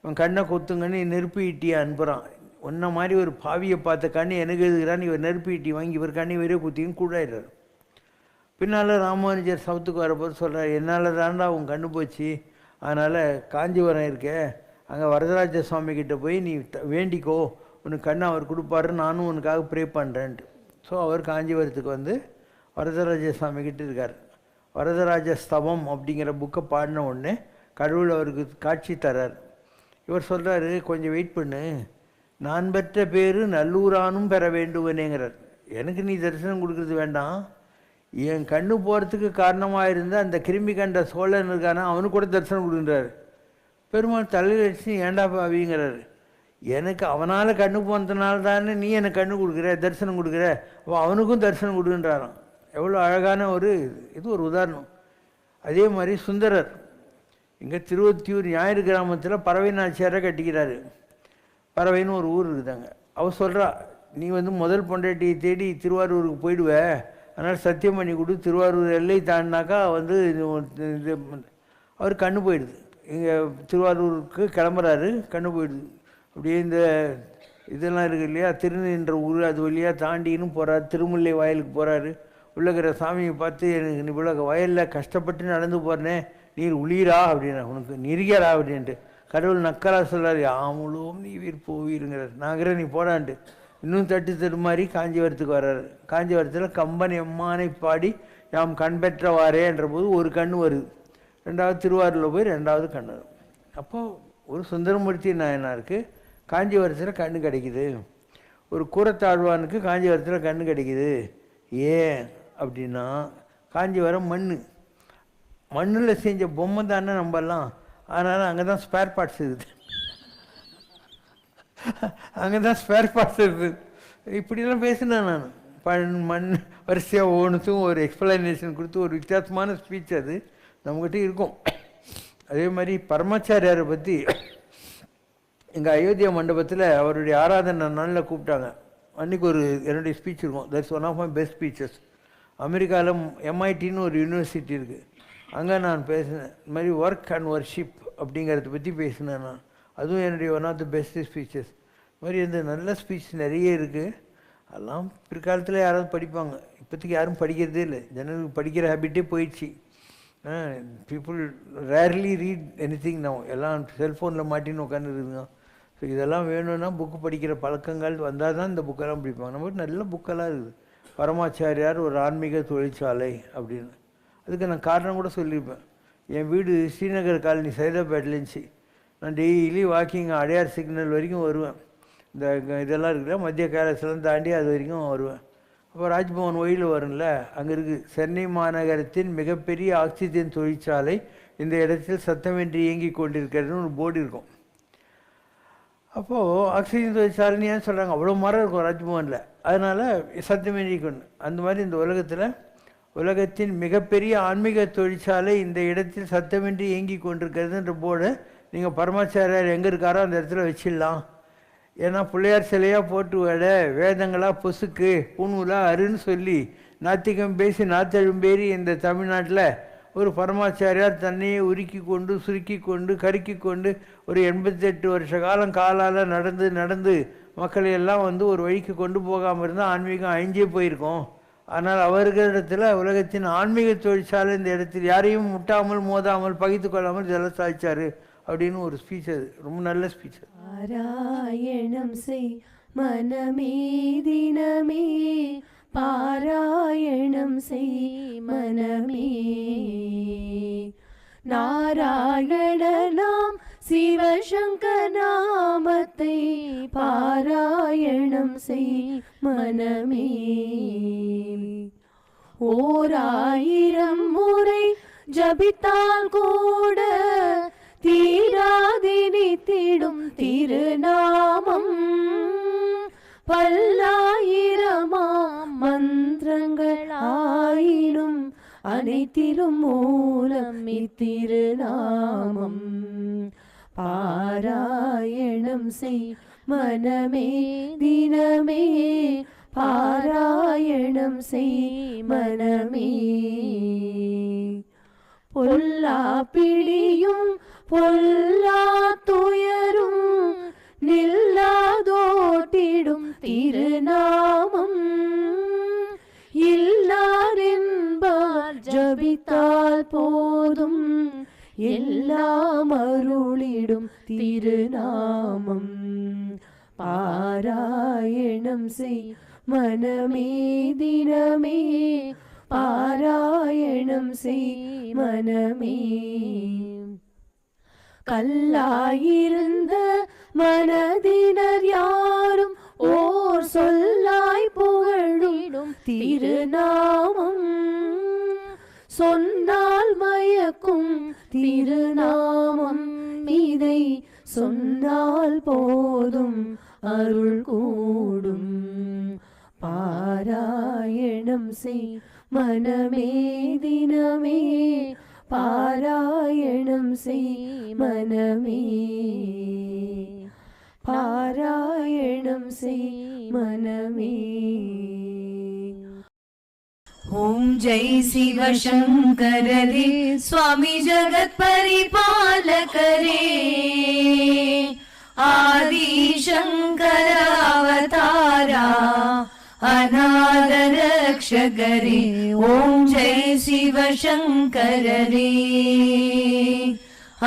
இவன் கண்ணை கொத்துங்கன்னு நெருப்பு ஈட்டியை அனுப்புகிறான். ஒன்றை மாதிரி ஒரு பாவியை பார்த்த கண்ணி எனக்கு எழுதுகிறான்னு இவர் நெருப்பு ஈட்டி வாங்கி இவர் கண்ணி வெறிய குத்தின்னு கூடாயிடுறாரு. பின்னால் ராமானுஜர் சவுத்துக்கு வரப்போது சொல்கிறார், என்னால் தாண்டா உன் கண்ணு போச்சு, அதனால் காஞ்சிபுரம் இருக்கே அங்கே வரதராஜ சுவாமி கிட்டே போய் நீ வேண்டிக்கோ, உனக்கு கண்ணை அவர் கொடுப்பாரு, நானும் உனக்காக ப்ரே பண்ணுறேன்ட்டு. ஸோ அவர் காஞ்சிபுரத்துக்கு வந்து வரதராஜ சுவாமி கிட்ட இருக்கார். வரதராஜ ஸ்தவம் அப்படிங்கிற புக்கை பாடின உடனே கடவுள் அவருக்கு காட்சி தரார். இவர் சொல்கிறாரு, கொஞ்சம் வெயிட் பண்ணு, நான் பெற்ற பேர் நல்லூரானும் பெற வேண்டுவனேங்கிறார். எனக்கு நீ தரிசனம் கொடுக்குறது வேண்டாம், என் கண்ணு போகிறதுக்கு காரணமாக இருந்த அந்த கிருமி கண்ட சோழன் இருக்கானா அவனுக்கு கூட தரிசனம் கொடுக்குறாரு. பெருமாள் தலையில் அடிச்சு ஏண்டா பாவிங்கிறாரு. எனக்கு அவனால் கண்ணு போனதுனால தானே நீ எனக்கு கண்ணு கொடுக்குற, தரிசனம் கொடுக்குற, அப்போ அவனுக்கும் தரிசனம் கொடுக்குன்றாராம். எவ்வளோ அழகான இது ஒரு உதாரணம். அதே மாதிரி சுந்தரர் இங்கே திருவொத்தியூர் ஞாயிறு கிராமத்தில் பறவை நாச்சியாரை கட்டிக்கிறாரு. பறவைன்னு ஒரு ஊர் இருக்குதாங்க. அவள் சொல்கிறா, நீ முதல் பொண்டாட்டியை தேடி திருவாரூருக்கு போயிடுவ, அதனால் சத்தியம் பண்ணி கொடு, திருவாரூர் எல்லை தாண்டினாக்கா அவர் கண்ணு போயிடுது. இங்கே திருவாரூருக்கு கிளம்புறாரு, கண்ணு போயிடுது. அப்படியே இந்த இதெல்லாம் இருக்குது இல்லையா, திருநின்ற ஊர், அது வழியாக தாண்டின்னு போகிறார், திருமுல்லை வாயிலுக்கு போகிறாரு. உள்ளகிற சாமியை பார்த்து எனக்கு இவ்வளோ வயலில் கஷ்டப்பட்டு நடந்து போகிறனே நீர் உளிரா அப்படின்னா உனக்கு நெருகியரா அப்படின்ட்டு கடவுள் நக்கலா சொல்கிறார் ஆமுழும் நீ வீர் போவீருங்கிறார். நாங்கிற நீ போடான்ட்டு இன்னும் தட்டு மாதிரி காஞ்சிபுரத்துக்கு வர்றாரு. காஞ்சிபுரத்தில் கம்பன் எம்மானை பாடி யாம் கண் பெற்றவாரே என்ற போது ஒரு கண் வருது. ரெண்டாவது திருவாரூரில் போய் ரெண்டாவது கண் வரும். அப்போது ஒரு சுந்தரமூர்த்தி நாயனாருக்கு காஞ்சிபுரத்தில் கண்ணு கிடைக்குது, ஒரு கூரத்தாழ்வானுக்கு காஞ்சிபுரத்தில் கண்ணு கிடைக்குது. ஏன் அப்படின்னா காஞ்சிபுரம் மண்ணில் செஞ்ச பொம்மை தானே நம்மலாம். அதனால் அங்கே தான் ஸ்பேர் பார்ட்ஸ் இருக்குது, அங்கே தான் ஸ்பேர் பார்ட்ஸ் இருக்குது. இப்படிலாம் பேசினேன் நான். மண் வரிசையாக ஒவ்வொன்றுக்கும் ஒரு எக்ஸ்பிளனேஷன் கொடுத்து ஒரு வித்தியாசமான ஸ்பீச் அது நம்மக்கிட்ட இருக்கும். அதே மாதிரி பரமாச்சாரியாரை பற்றி எங்கள் அயோத்தியா மண்டபத்தில் அவருடைய ஆராதனை நாளில் கூப்பிட்டாங்க. அன்றைக்கி ஒரு என்னுடைய ஸ்பீச் இருக்கும். That's one of my best speeches. அமெரிக்காவில் MITன்னு ஒரு யூனிவர்சிட்டி இருக்குது, அங்கே நான் பேசினேன். இந்த மாதிரி ஒர்க் அண்ட் ஒர்ஷிப் அப்படிங்கிறத பற்றி பேசினேன் நான். அதுவும் என்னுடைய one of the best speeches. இது மாதிரி இந்த நல்ல ஸ்பீச் நிறைய இருக்குது. அதெல்லாம் பிற்காலத்தில் யாராவது படிப்பாங்க. இப்போதைக்கு யாரும் படிக்கிறதே இல்லை. ஜனங்களுக்கு படிக்கிற ஹேபிட்டே போயிடுச்சு. People rarely read anything now. எல்லாம் செல்ஃபோனில் மாட்டின்னு உட்காந்துருக்குங்க. ஸோ இதெல்லாம் வேணும்னா புக்கு படிக்கிற பழக்கங்கள் வந்தால் தான் இந்த புக்கெல்லாம் படிப்பாங்க. நம்மகிட்ட நல்ல புக்கெல்லாம் இருக்குது. பரமாச்சாரியார் ஒரு ஆன்மீக தொழிற்சாலை அப்படின்னு. அதுக்கு நான் காரணம் கூட சொல்லியிருப்பேன். என் வீடு ஸ்ரீநகர் காலனி சைதாப்பேட்டிலேருந்துச்சு. நான் டெய்லி வாக்கிங் அடையார் சிக்னல் வரைக்கும் வருவேன். இந்த இதெல்லாம் இருக்குல்ல மத்திய கைலாசெல்லாம் தாண்டி அது வரைக்கும் வருவேன். அப்போ ராஜ்பவன் ஒயில் வரும்ல, அங்கே இருக்குது சென்னை மாநகரத்தின் மிகப்பெரிய ஆக்சிஜன் தொழிற்சாலை இந்த இடத்தில் சத்தமின்றி இயங்கி கொண்டிருக்கிறதுன்னு ஒரு போர்டு இருக்கும். அப்போது ஆக்சிஜன் தொழிற்சாலைன்னு ஏன் சொல்கிறாங்க, அவ்வளோ மரம் இருக்கும் ராஜ்பவனில், அதனால் சத்தமின்றி கொண்டு. அந்த மாதிரி இந்த உலகத்தின் மிகப்பெரிய ஆன்மீக தொழிற்சாலை இந்த இடத்தில் சத்தமின்றி இயங்கி கொண்டிருக்கிறதுன்ற போர்டு நீங்கள் பரமாச்சாரியார் எங்கே இருக்காரோ அந்த இடத்துல வச்சிடலாம். ஏன்னா பிள்ளையார் சிலையாக போட்டு விட வேதங்களாக பொசுக்கு பூணூலாக அருன்னு சொல்லி நாத்திகம் பேசி நாத்தெழும்பேறி இந்த தமிழ்நாட்டில் ஒரு பரமாச்சாரியார் தன்னையே உருக்கி கொண்டு சுருக்கி கொண்டு கருக்கி கொண்டு ஒரு 88 வருஷ காலம் காலால் நடந்து மக்களை எல்லாம் ஒரு வழிக்கு கொண்டு போகாமல் இருந்தால் ஆன்மீகம் அழிஞ்சே போயிருக்கோம். ஆனால் அவர்களிடத்தில் உலகத்தின் ஆன்மீக தொழிற்சாலை இந்த இடத்தில் யாரையும் முட்டாமல் மோதாமல் பகித்து கொள்ளாமல் இதெல்லாம் சாதிச்சார் அப்படின்னு ஒரு ஸ்பீச். அது ரொம்ப நல்ல ஸ்பீச். பாராயணம் செய் மனமே தினமே, பாராயணம் செய் மனமே, நாராயணனாம் சிவசங்கர் நாமத்தை பாராயணம் செய் மனமே, 1000 முறை ஜபித்தால் கூட தீராதினித்திடும் திருநாமம், பல்லாயிரமாம் மந்திரங்கள் ஆயினும் அனைத்திலும் மூலம் இத்திருநாமம், பாராயணம் செய் மனமே தினமே, பாராயணம் செய் மனமே, பொல்லா பிடியும் பொல்லா துயரும் நில்லாதோட்டிடும் திருநாமம், இல்லாரென்பார் ஜபித்தால் போதும் எல்லாம் அருளிடும் திருநாமம், பாராயணம் செய் மனமே தினமே, பாராயணம் செய் மனமே, கல்லாயிருந்த மனதினர் யாரும் ஓர் சொல்லாய் புகழிடும் திருநாமம், சொன்னால் மயக்கும் திருநாமம், இதை சொன்னால் போதும் அருள் கூடும், பாராயணம் செய் மனமே தினமே, பாராயணம் செய் மனமே, பாராயணம் செய் மனமே. ஓம் ஜெய் சிவ சங்கரரே சுவாமி ஜகத் பரிபாலகரே, ஆதி சங்கர அவதாரா அநாத ரக்ஷ ரக்ஷகரே ஓம் ஜெய் சிவசங்கரரே.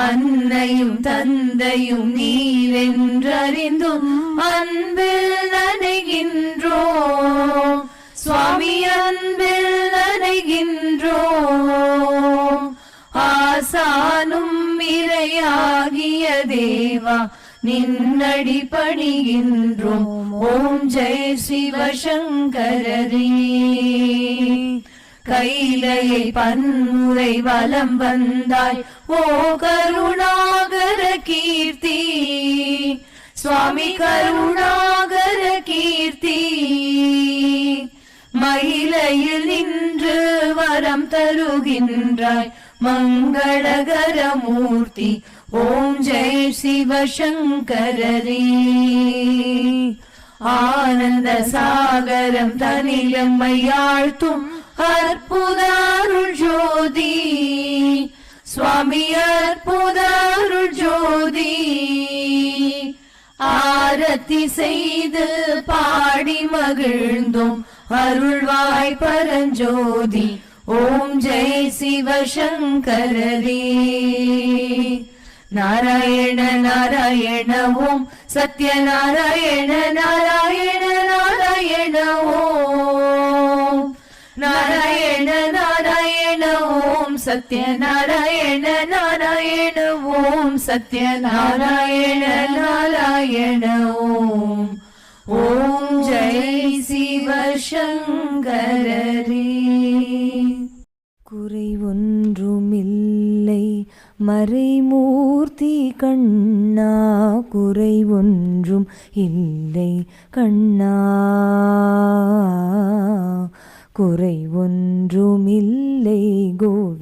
அன்னையும் தந்தையும் நீரென்றறிந்தும் அன்பில் நனைகின்றோம் சுவாமி, அன்பில் நனைகின்றோம். ஆசானும் இறையாகிய தேவா நின்னடி பணிகின்றோம் ஓம் ஜெய் சிவசங்கரரே. கைலையை பன்முறை வலம் வந்தாய் ஓ கருணாகர கீர்த்தி சுவாமி, கருணாகர கீர்த்தி. மயிலையில் நின்று வரம் தருகின்றாய் மங்களகர மூர்த்தி ஓம் ஜெய் சிவசங்கரரே. ஆனந்த சாகரம் தனிலம்மையாழ்த்தும் அற்புத அருள் ஜோதி சுவாமி, அற்புத அருள் ஜோதி. ஆரத்தி செய்து பாடி மகிழ்ந்தோம் அருள்வாய் பரஞ்சோதி ஓம் ஜெய் சிவசங்கரரே. நாராயண நாராயண ஓம் சத்யநாராயண நாராயண நாராயண ஓம். நாராயண நாராயண ஓம் சத்யநாராயண நாராயண ஓம் சத்யநாராயண நாராயண ஓம். ஓம் ஜெய் சிவசங்கரரே. குறை ஒன்றுமில்லை மறைமூர்த்தி கண்ணா, குறை ஒன்றும் இல்லை கண்ணா, குறை ஒன்றுமில்லை கோவிந்தா.